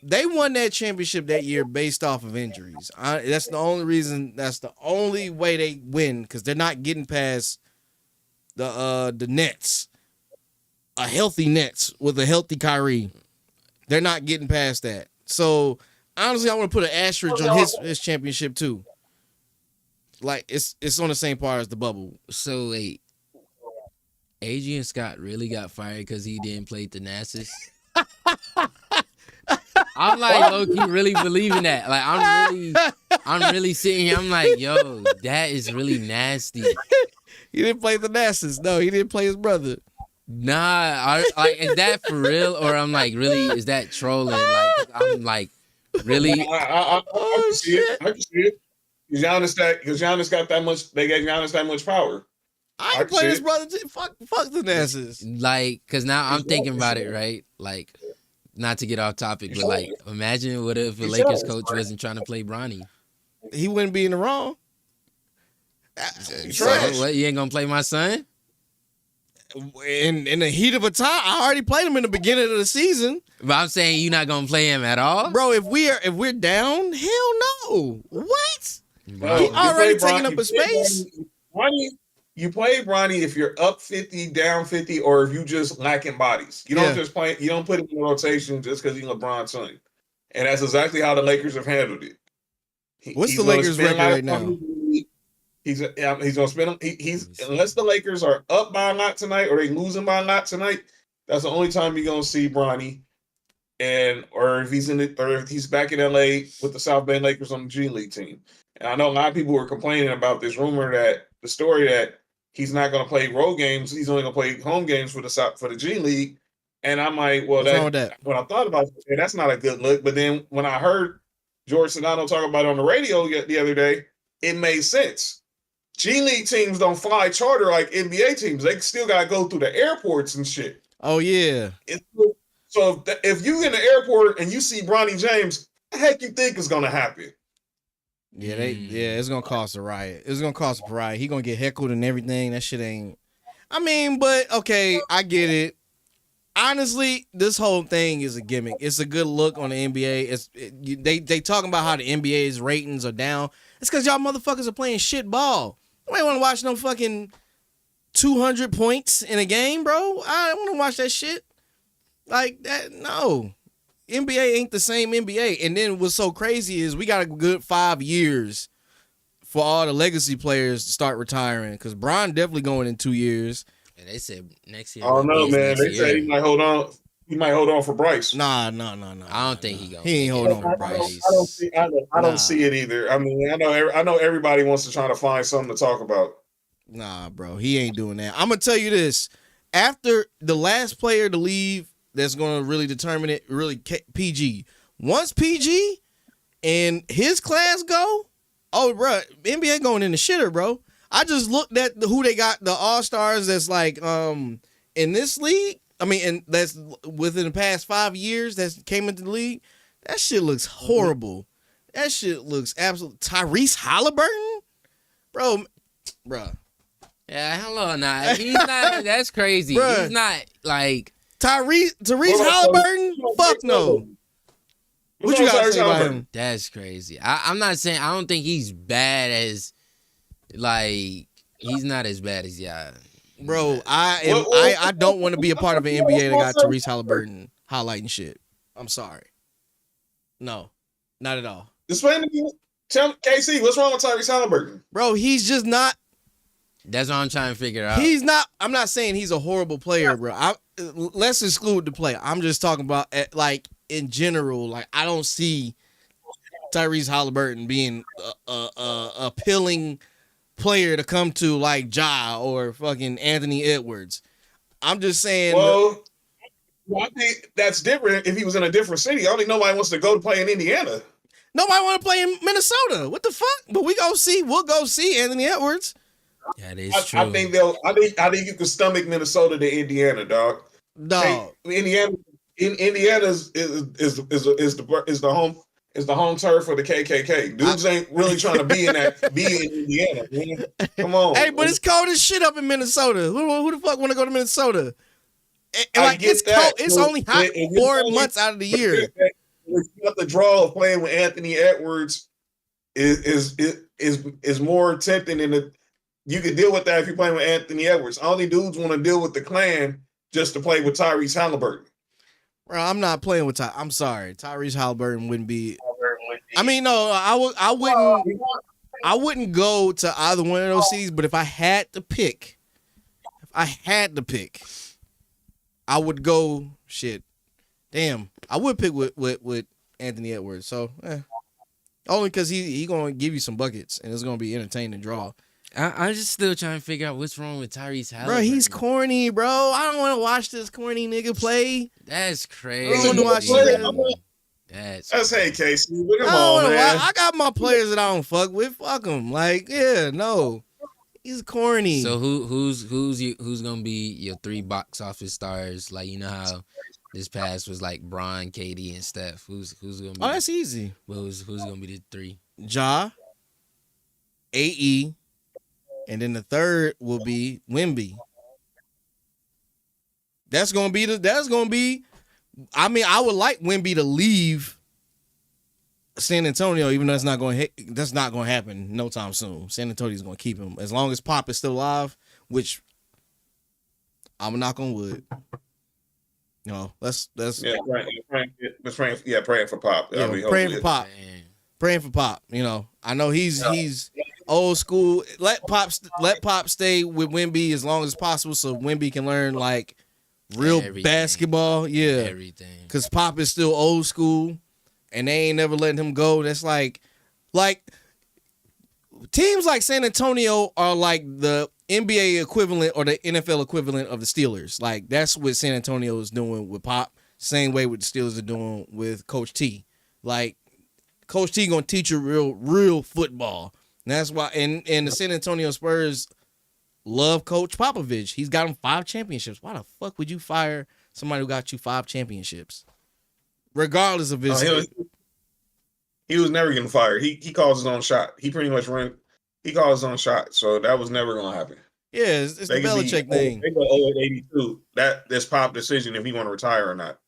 they won that championship that year based off of injuries. That's the only reason. That's the only way they win because they're not getting past the Nets. A healthy Nets with a healthy Kyrie. They're not getting past that. So honestly, I want to put an asterisk on his championship too. Like it's on the same par as the bubble. So wait, Adrian Scott really got fired because he didn't play Thanasis? I'm like low key really believing that. Like I'm really sitting here. I'm like, yo, that is really nasty. He didn't play the Nassus. No, he didn't play his brother. Nah, like is that for real or I'm like really is that trolling? Like I'm like really. I can see it. I can see it. Because Giannis got that much. They gave Giannis that much power. I ain't play his brother. Fuck the Nassus. Like, cause now I'm thinking about it, right? Like, not to get off topic, but like, imagine what if a Lakers coach wasn't trying to play Bronny? He wouldn't be in the wrong. So what? You ain't gonna play my son? In the heat of a tie, I already played him in the beginning of the season. But I'm saying you're not gonna play him at all, bro. If we're down, hell no. What? Bro, he already taking up a space. You play Bronny if you're up 50, down 50, or if you just lacking bodies. You don't just play. You don't put him in rotation just because he's LeBron's son. And that's exactly how the Lakers have handled it. What's the Lakers record right now? He's gonna spend him. He's unless the Lakers are up by a lot tonight or they losing by a lot tonight. That's the only time you're gonna see Bronny, or if he's back in LA with the South Bend Lakers on the G League team. And I know a lot of people were complaining about this rumor the story that he's not gonna play road games. He's only gonna play home games for the G League. And I'm like, well, when I thought about it, that's not a good look. But then when I heard George Sedano talk about it on the radio the other day, it made sense. G League teams don't fly charter like NBA teams. They still got to go through the airports and shit. Oh, yeah. So if you in the airport and you see Bronny James, what the heck you think is going to happen? Yeah, it's going to cost a riot. It's going to cost a riot. He going to get heckled and everything. That shit ain't. I mean, but, okay, I get it. Honestly, this whole thing is a gimmick. It's a good look on the NBA. They talking about how the NBA's ratings are down. It's because y'all motherfuckers are playing shit ball. I ain't want to watch no fucking 200 points in a game, bro. I don't want to watch that shit. Like that, no. NBA ain't the same NBA. And then what's so crazy is we got a good 5 years for all the legacy players to start retiring. Because Bron definitely going in 2 years. And they said next year. I don't know, man. They say he might hold on. He might hold on for Bryce. Nah. I don't think he going. He ain't holding on for Bryce. I don't see it either. I mean, I know everybody wants to try to find something to talk about. Nah, bro, he ain't doing that. I'm gonna tell you this: after the last player to leave, that's gonna really determine it. Really, PG. Once PG and his class go, oh, bro, NBA going in the shitter, bro. I just looked at who they got, the All-Stars that's like in this league. I mean, and that's within the past 5 years that came into the league. That shit looks horrible. That shit looks absolute. Tyrese Halliburton, bro. Yeah, hello, nah. He's not. That's crazy. Bruh. He's not like Tyrese Halliburton. Fuck no. What you got to say about him? That's crazy. I'm not saying. I don't think he's bad as. Like he's not as bad as y'all. Bro, I don't want to be a part of an NBA that got Tyrese Halliburton highlighting shit. I'm sorry. No, not at all. Explain to me, tell KC, what's wrong with Tyrese Halliburton? Bro, he's just not. That's what I'm trying to figure out. He's not. I'm not saying he's a horrible player, bro. Let's exclude the play. I'm just talking about like in general. Like I don't see Tyrese Halliburton being a appealing player to come to like Ja or fucking Anthony Edwards. I'm just saying. Well, I think that's different if he was in a different city. I don't think nobody wants to go to play in Indiana. Nobody want to play in Minnesota. What the fuck? But we'll go see Anthony Edwards. That is true. I think you can stomach Minnesota to Indiana, dog. Hey, Indiana is the home turf for the KKK. Dudes ain't really trying to be in Indiana. Man. Come on. Hey, but it's cold as shit up in Minnesota. Who the fuck want to go to Minnesota? And like it's cold. It's only hot 4 months out of the year. You got the draw of playing with Anthony Edwards is more tempting than you could deal with that if you're playing with Anthony Edwards. Only dudes want to deal with the clan just to play with Tyrese Halliburton. Bro, I'm not playing with I'm sorry. Tyrese Halliburton wouldn't be I mean, no, I wouldn't go to either one of those cities. But if I had to pick, I would go. Shit, damn, I would pick with Anthony Edwards. So, only because he gonna give you some buckets and it's gonna be entertaining to draw. I'm just still trying to figure out what's wrong with Tyrese Halliburton. Bro, he's corny, bro. I don't want to watch this corny nigga play. That's crazy. I don't wanna watch that. That's hey, Casey. Come I don't on, wanna man. watch. I got my players that I don't fuck with. Fuck them. Like, yeah, no, he's corny. So who's gonna be your 3 box office stars? Like, you know how this past was like Bron, KD, and Steph. Who's gonna be? Oh, that's easy. Who's gonna be the 3? Ja, AE, and then the third will be Wemby. That's gonna be. I mean, I would like Wemby to leave San Antonio, even though that's not going to happen no time soon. San Antonio's going to keep him as long as Pop is still alive, which I'm knock on wood. You know, let's praying for Pop. Yeah, I mean, praying for Pop. Man. Praying for Pop. You know, I know he's old school. Let Pop stay with Wemby as long as possible, so Wemby can learn like real Everything. basketball. Yeah, Everything. because Pop is still old school, and they ain't never letting him go. That's like teams like San Antonio are like the NBA equivalent or the NFL equivalent of the Steelers. Like, that's what San Antonio is doing with Pop. Same way what the Steelers are doing with Coach T. Like, Coach T gonna teach you real football. And that's why, and the San Antonio Spurs love Coach Popovich. He's got him 5 championships. Why the fuck would you fire somebody who got you 5 championships? Regardless of his... he was never getting fired. He calls his own shot. He pretty much he calls his own shot. So that was never going to happen. Yeah, it's the Belichick thing. They go 0-82. That's Pop's decision if he want to retire or not.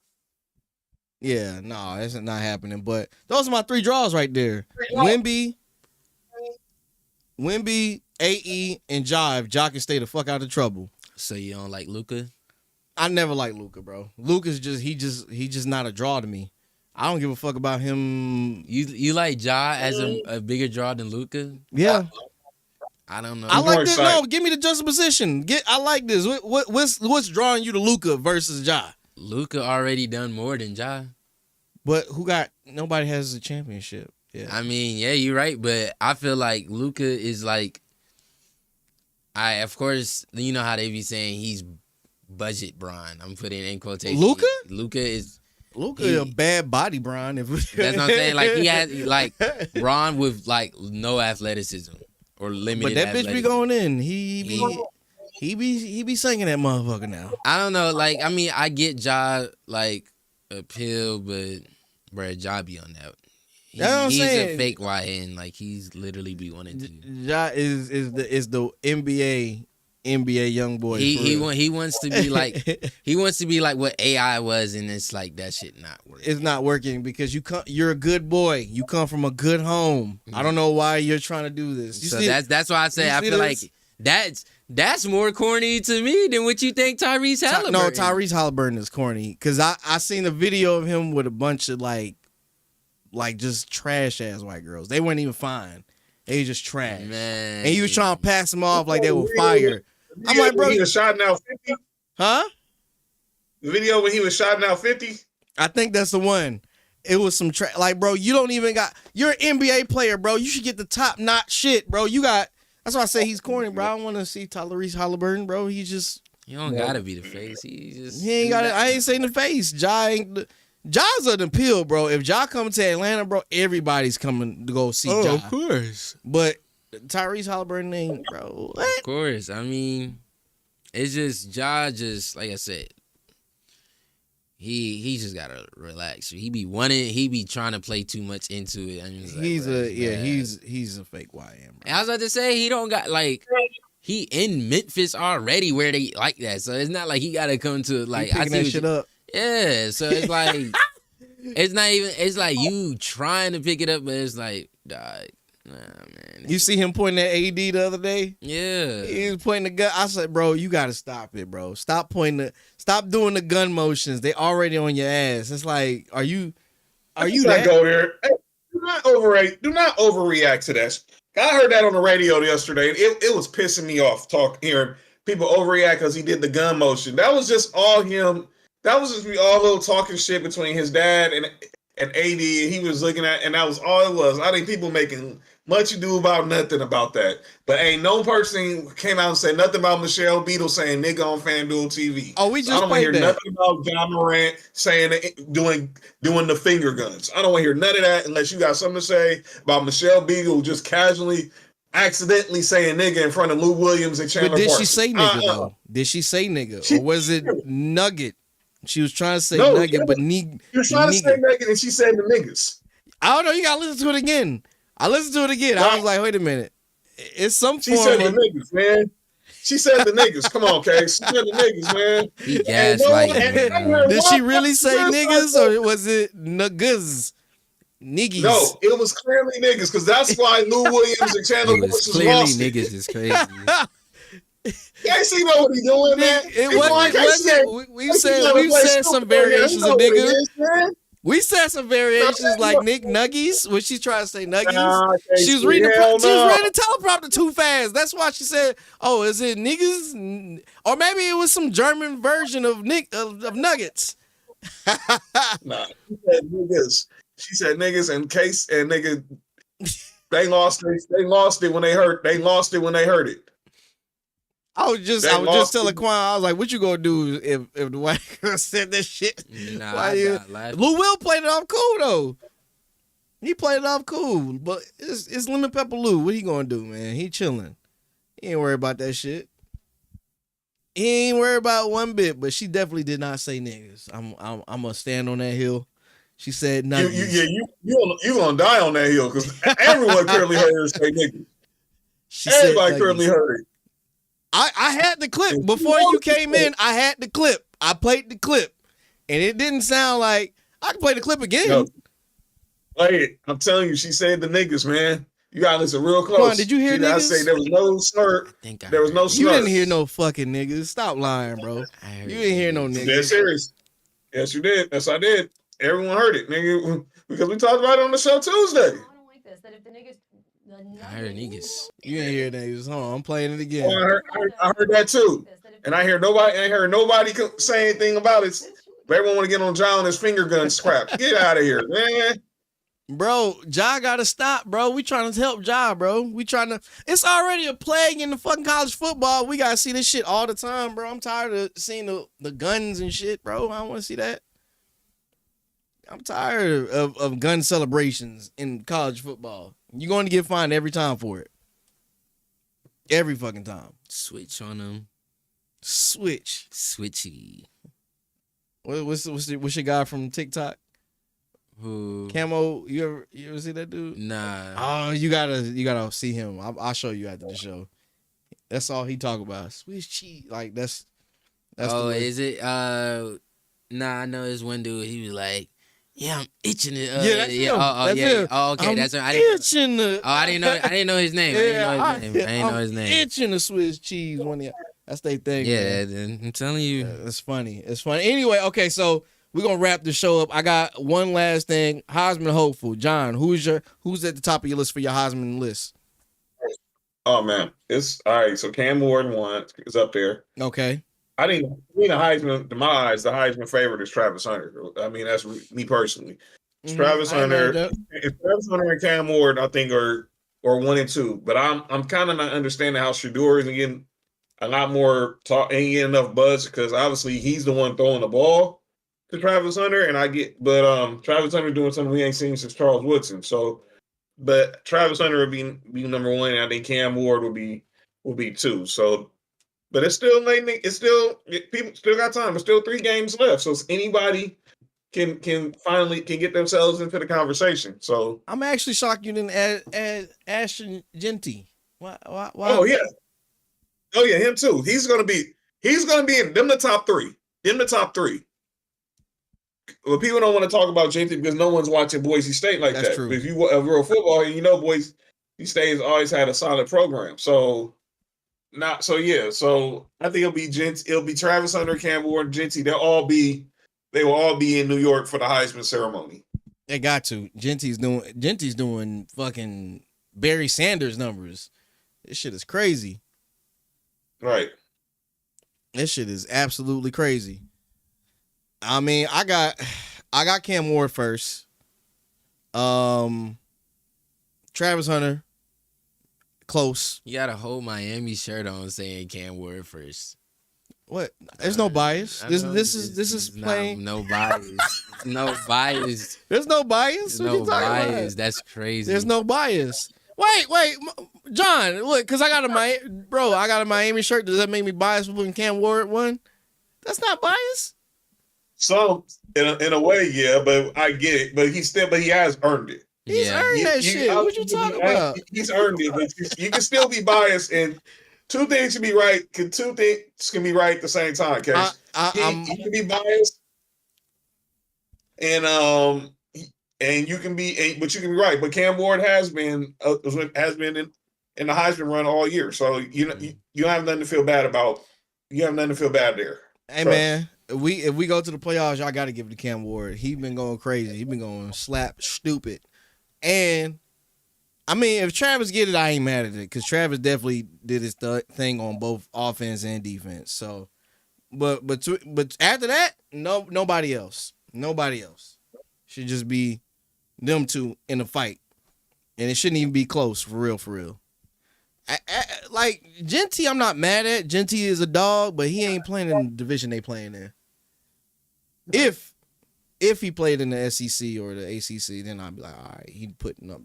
Yeah, no, that's not happening. But those are my 3 draws right there. Wemby, AE, and Ja. If Ja can stay the fuck out of trouble. So you don't like Luka? I never liked Luka, bro. Luka's just not a draw to me. I don't give a fuck about him. You like Ja as a bigger draw than Luka? Yeah. I don't know. I like this. No, give me the juxtaposition. I like this. What's drawing you to Luka versus Ja? Luka already done more than Ja. But nobody has a championship. Yeah. I mean, yeah, you're right, but I feel like Luka is like, of course, you know how they be saying he's budget Bron. I'm putting in quotation. Luka? Luka is a bad body, Bron. That's what I'm saying. Like, he has like Bron with like no athleticism or limited. But that bitch be going in. He be singing that motherfucker now. I don't know. Like, I mean, I get Ja like appeal, but bruh, Ja be on that. That's what I'm he's saying. A fake YN. Like, he's literally be wanting to. Ja is the NBA young boy. He wants to be like what AI was, and it's like that shit not working. It's not working because you're a good boy. You come from a good home. Mm-hmm. I don't know why you're trying to do this. That's why I say I feel like that's more corny to me than what you think Tyrese Halliburton. No, Tyrese Halliburton is corny because I seen a video of him with a bunch of like just trash ass white girls. They weren't even fine. They was just trash. Man. And he was trying to pass them off like they were fire. I'm like, bro, he was shouting out 50. Huh? The video when he was shouting out 50. I think that's the one. It was some like, bro, you don't even got. You're an NBA player, bro. You should get the top notch shit, bro. You got. That's why I say he's corny, bro. I don't want to see Tyrese Halliburton, bro. He's just. You don't gotta be the face. He ain't got it. I ain't saying the face. Ja's an appeal, bro. If Ja comes to Atlanta, bro, everybody's coming to go see Ja. Of course. But Tyrese Halliburton ain't, bro. What? Of course. I mean, it's just Ja. Just like I said, he just gotta relax. He be trying to play too much into it. I mean, he's a fake YM. Bro. I was about to say he don't got like. He in Memphis already where they like that, so it's not like he gotta come to like I see that shit up. Yeah, so it's like it's not even. It's like you trying to pick it up, but it's like, dog, nah, man. You see him pointing at AD the other day? Yeah, he was pointing the gun. I said, bro, you gotta stop it, bro. Stop doing the gun motions. They already on your ass. It's like, are you that? Go there. Do not overreact to that. I heard that on the radio yesterday. It was pissing me off hearing people overreact because he did the gun motion. That was just all him. That was just all little talking shit between his dad and AD. He was looking at, and that was all it was. I think people making much ado about nothing about that. But ain't no person came out and said nothing about Michelle Beadle saying nigga on FanDuel TV. Oh, we just I don't want to hear that. nothing about John Morant saying doing the finger guns. I don't want to hear none of that unless you got something to say about Michelle Beadle just casually, accidentally saying nigga in front of Lou Williams and Chandler. But did Parsons. she say nigga though? Did she say nigga, or was it nugget? She was trying to say No, nugget, but you were trying to say nugget, and she said the niggas. I don't know. You gotta listen to it again. I listened to it again. I was like, wait a minute. It's some She form said the of niggas, man. She said the niggas. Come on, Kay. She said the niggas, man. He gaslighting. Did she really say niggas, or was it niggas? Niggies. No, it was clearly niggas, because that's why Lou Williams and Chandler It was Parsons clearly lost it. niggas is crazy. KC know what he doing, man. We've said some variations of nigga. We said some variations like Nick Nuggies when she's trying to say Nuggies. She was reading the teleprompter too fast. That's why she said, "Oh, is it niggas?" Or maybe it was some German version of nuggets. Nah, she said niggas. She said niggas and case and nigga. They lost it. They lost it when they heard. They lost it when they heard it. I was just telling Quan, I was like, "What you gonna do if the white girl said that shit?" Nah, I got laughing. Lou Will played it off cool though. He played it off cool, but it's Lemon Pepper Lou. What he gonna do, man? He chilling. He ain't worried about that shit. He ain't worried about one bit. But she definitely did not say niggas. I'm gonna stand on that hill. She said nothing. You gonna die on that hill because everyone clearly heard her say niggas. Everybody clearly heard it. I had the clip before you came in. I had the clip. I played the clip, and it didn't sound like I can play the clip again. No. Play it. I'm telling you, she said the niggas, man. You gotta listen real close. Come on, did you hear niggas? I say there was no slur. There was no slur. You didn't hear no fucking niggas. Stop lying, bro. You didn't hear no niggas. That's serious. Yes, you did. Yes, I did. Everyone heard it, nigga, because we talked about it on the show Tuesday. I don't like this. That if the niggas, I heard niggas. You didn't hear niggas. Hold on, I'm playing it again. Oh, I heard that too, and I heard nobody say anything about it. But everyone want to get on John and his finger gun scrap. Get out of here, man. Bro, Ja gotta stop, bro. We trying to help Ja, bro. It's already a plague in the fucking college football. We gotta see this shit all the time, bro. I'm tired of seeing the guns and shit, bro. I don't want to see that. I'm tired of gun celebrations in college football. You're going to get fined every time for it. Every fucking time. Switch on them. Switchy. What's your guy from TikTok? Who? Camo. You ever see that dude? Nah. Oh, you gotta see him. I'll show you after the show. That's all he talk about. Swiss cheese. Like that's. Oh, is it? Nah, I know this one dude. He was like, "Yeah, I'm itching it." Yeah, that's him. That's him. Oh, okay, I'm that's him. I didn't know his name. I didn't know his name. Itching the Swiss cheese that's their thing. Yeah, man. I'm telling you. Yeah, it's funny. It's funny. Anyway, okay, so we're gonna wrap the show up. I got one last thing. Heisman hopeful. John, who's at the top of your list for your Heisman list? Oh man, it's all right. So Cam Ward is up there. Okay. I think the Heisman, to my eyes, the Heisman favorite is Travis Hunter. I mean, that's me personally. It's Travis Hunter. It's Travis Hunter and Cam Ward, I think, are 1 and 2. But I'm kind of not understanding how Shedeur is getting a lot more talk, ain't getting enough buzz because obviously he's the one throwing the ball to Travis Hunter, but Travis Hunter doing something we ain't seen since Charles Woodson. So, but Travis Hunter would be number 1, and I think Cam Ward will be 2. So. But it's still people still got time. There's still 3 games left, so anybody can finally get themselves into the conversation. So I'm actually shocked you didn't add Ashton Genty. Why? Oh yeah, him too. He's gonna be in them the top 3. In the top 3. Well, people don't want to talk about Genty because no one's watching Boise State like that. True. But if you ever a football, Boise State has always had a solid program. So. So I think it'll be Travis Hunter, Cam Ward, Genty. They will all be in New York for the Heisman ceremony. They got to. Genty's doing fucking Barry Sanders numbers. This shit is crazy. Right. This shit is absolutely crazy. I mean, I got Cam Ward first. Travis Hunter, close. You got a whole Miami shirt on saying Cam Ward first. What? There's no bias. I This know is plain. No bias. No bias. There's no bias. There's What no you talking bias. about? That's crazy. There's no bias. Wait, John. Look, because I got a Miami shirt. Does that make me biased for putting Cam Ward one? That's not bias. So in a way, yeah, but I get it. But he has earned it. He's earned that shit. What you talking about? He's earned it, but you can still be biased, and two things can be right. Two things can be right at the same time. Okay, he can be biased, and you can be, but you can be right. But Cam Ward has been in the Heisman run all year, so you don't have nothing to feel bad about. You have nothing to feel bad there. Hey man, if we go to the playoffs, y'all got to give it to Cam Ward. He been going crazy. He been going slap stupid. And I mean, if Travis get it, I ain't mad at it because Travis definitely did his thing on both offense and defense. So, but after that, nobody else should just be them two in a fight, and it shouldn't even be close for real. Like Genty, I'm not mad at. Genty is a dog, but he ain't playing in the division they playing in. If he played in the SEC or the ACC, then I'd be like, all right, he putting up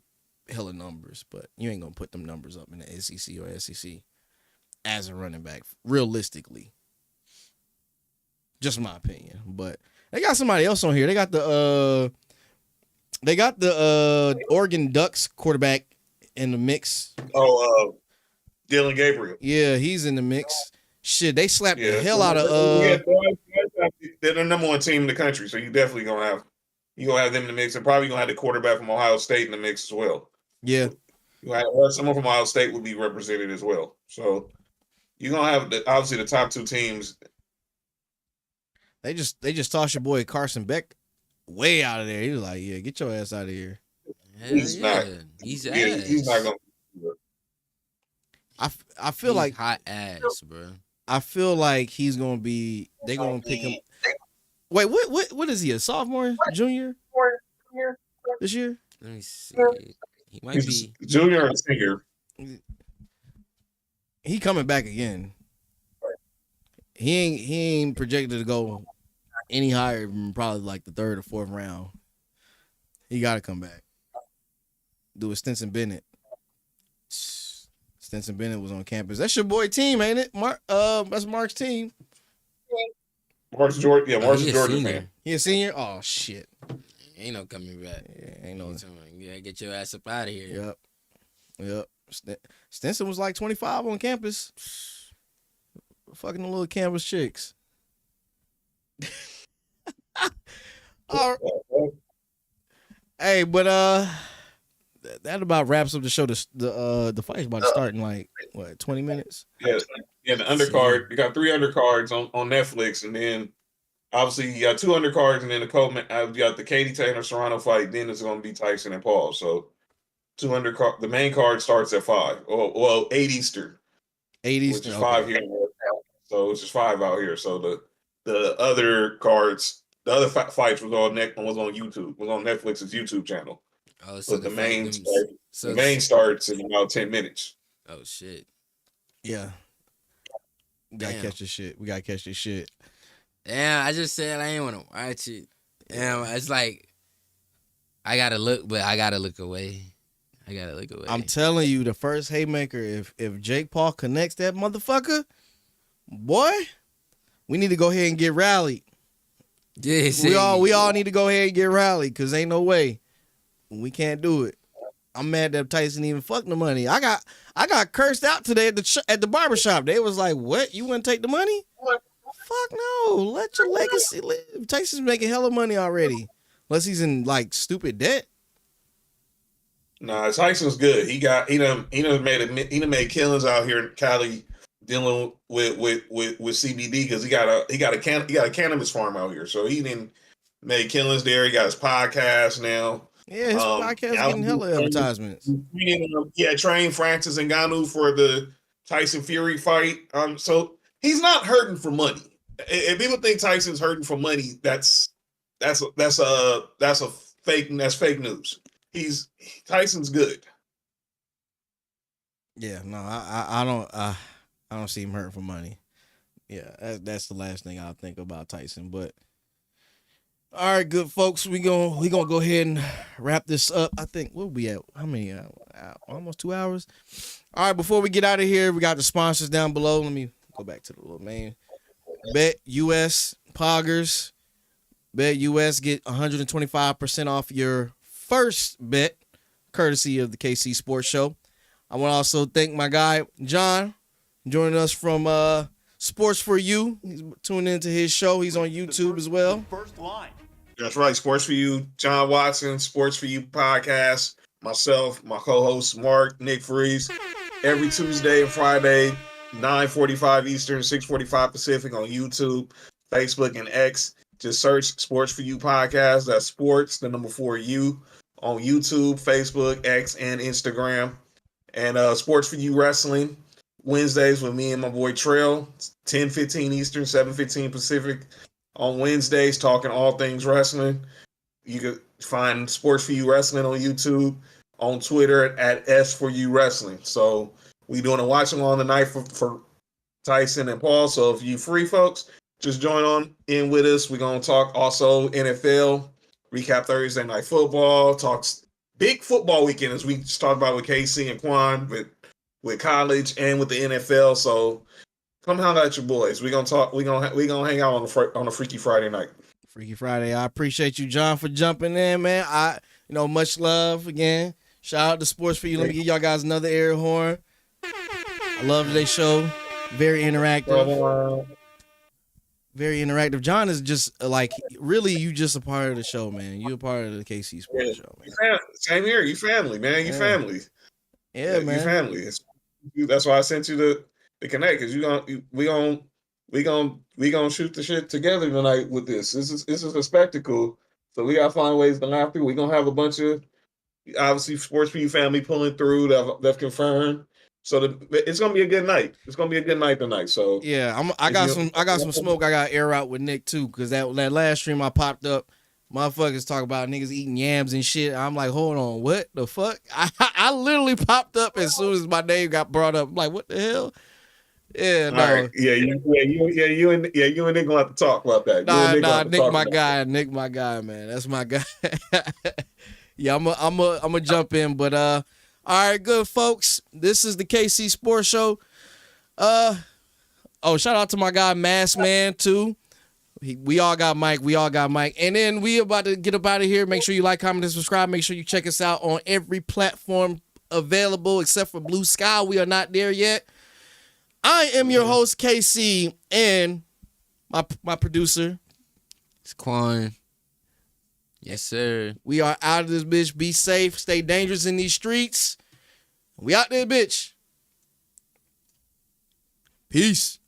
hella numbers, but you ain't gonna put them numbers up in the SEC or SEC as a running back, realistically. Just my opinion. But they got somebody else on here. They got the Oregon Ducks quarterback in the mix. Dylan Gabriel. Yeah, he's in the mix. Shit, they slapped the hell out of they're the number one team in the country, so you definitely gonna have them in the mix, and probably gonna have the quarterback from Ohio State in the mix as well. Yeah, someone from Ohio State will be represented as well. So you're gonna have obviously the top two teams. They just tossed your boy Carson Beck way out of there. He was like, "Yeah, get your ass out of here." He's not gonna. I feel like hot ass, bro. I feel like he's gonna be. They're gonna pick him. Wait, what is he? A sophomore, junior, this year? Let me see. He might be junior or senior. He coming back again. He ain't projected to go any higher than probably like the third or fourth round. He got to come back. Do a Stinson Bennett. Stinson Bennett was on campus. That's your boy team, ain't it? That's Mark's team. Mark's Georgia. Yeah, Mark's he a Georgia senior. fan. He a senior? Oh shit. Ain't no coming back. Yeah, ain't no. Yeah, get your ass up out of here. Yep. Stinson was like 25 on campus. Fucking the little campus chicks. All right. Hey, but that about wraps up the show. The fight's about to start in like what 20 minutes. Yes. Yeah, the undercard. You got 3 undercards on Netflix, and then obviously you got 2 undercards, and then you got the Katie Taylor Serrano fight. Then it's going to be Tyson and Paul. So 2 undercard. The main card starts at 5. Well, 8 Eastern. 8 Eastern. Which is 5 here. So it's just 5 out here. So the other cards, the other fights was on YouTube. Was on Netflix's YouTube channel. Oh, so but the main starts in about 10 minutes. Oh shit. Yeah. We gotta catch this shit. Damn, I just said I ain't want to watch it. Damn, it's like I gotta look, but I gotta look away. I'm telling you, the first haymaker, if Jake Paul connects that motherfucker, boy, we need to go ahead and get rallied. Yeah, we all need to go ahead and get rallied because ain't no way we can't do it. I'm mad that Tyson even fucked the money. I got cursed out today at the barbershop. They was like, "What? You wouldn't take the money? Fuck no! Let your legacy live." Tyson's making hella money already, unless he's in like stupid debt. Nah, Tyson's good. He done made killings out here in Cali dealing with CBD because he got a cannabis farm out here. So he Made killings there. He got his podcast now. Yeah, his podcast getting hella advertisements. Trained Francis Ngannou for the Tyson Fury fight. So he's not hurting for money. If people think Tyson's hurting for money, that's fake news. Tyson's good. Yeah, no, I don't see him hurting for money. Yeah, that's the last thing I'll think about Tyson. But all right, good folks, we gonna go ahead and wrap this up. I think we'll be at how many? Almost 2 hours. All right, before we get out of here, we got the sponsors down below. Let me go back to the little main. Bet US Poggers. Bet US get 125% off your first bet, courtesy of the KC Sports Show. I want to also thank my guy John joining us from Sports for You. He's tuning into his show. He's on YouTube as well. First line. That's right. Sports for You, John Watson, Sports for You podcast. Myself, my co-host Mark, Nick Freeze. Every Tuesday and Friday, 9:45 Eastern, 6:45 Pacific on YouTube, Facebook, and X. Just search Sports for You podcast. That's sports, the number 4U, on YouTube, Facebook, X, and Instagram. And Sports for You Wrestling, Wednesdays with me and my boy Trail, 10:15 Eastern, 7:15 Pacific on Wednesdays, talking all things wrestling. You can find Sports for You Wrestling on YouTube, on Twitter at S4U Wrestling. So we doing a watch along tonight for Tyson and Paul. So if you free folks, just join on in with us. We're going to talk also NFL, recap Thursday Night Football, talks big football weekend as we just talked about with KC and Quan, with college and with the NFL. So come hang out at your boys. We're gonna talk. We're gonna hang out on a Freaky Friday night. Freaky Friday. I appreciate you, John, for jumping in, man. Much love again. Shout out to Sports for You. Let me give y'all guys another air horn. I love today's show. Very interactive. Very interactive. John is just really, you just a part of the show, man. You a part of the KC Sports Show, man. Same here. You family, man. You family. Yeah, man. You family. That's why I sent you the connect, because we gonna shoot the shit together tonight with this. This is a spectacle. So we gotta find ways to laugh through. We're gonna have a bunch of obviously Sports for You family pulling through that confirmed. So it's gonna be a good night. It's gonna be a good night tonight. So yeah, I got some smoke. I got air out with Nick too, because that last stream I popped up, motherfuckers talk about niggas eating yams and shit. I'm like, hold on, what the fuck? I literally popped up as soon as my name got brought up. I'm like, what the hell? Yeah, no. Right. You and Nick gonna have to talk about that. Nick my guy, man. That's my guy. Yeah, I'm a jump in, but all right, good folks. This is the KC Sports Show. Shout out to my guy Mask Man too. We all got Mike. And then we about to get up out of here. Make sure you like, comment, and subscribe. Make sure you check us out on every platform available except for Blue Sky. We are not there yet. I am your host, KC, and my producer. It's Quan. Yes, sir. We are out of this bitch. Be safe. Stay dangerous in these streets. We out there, bitch. Peace.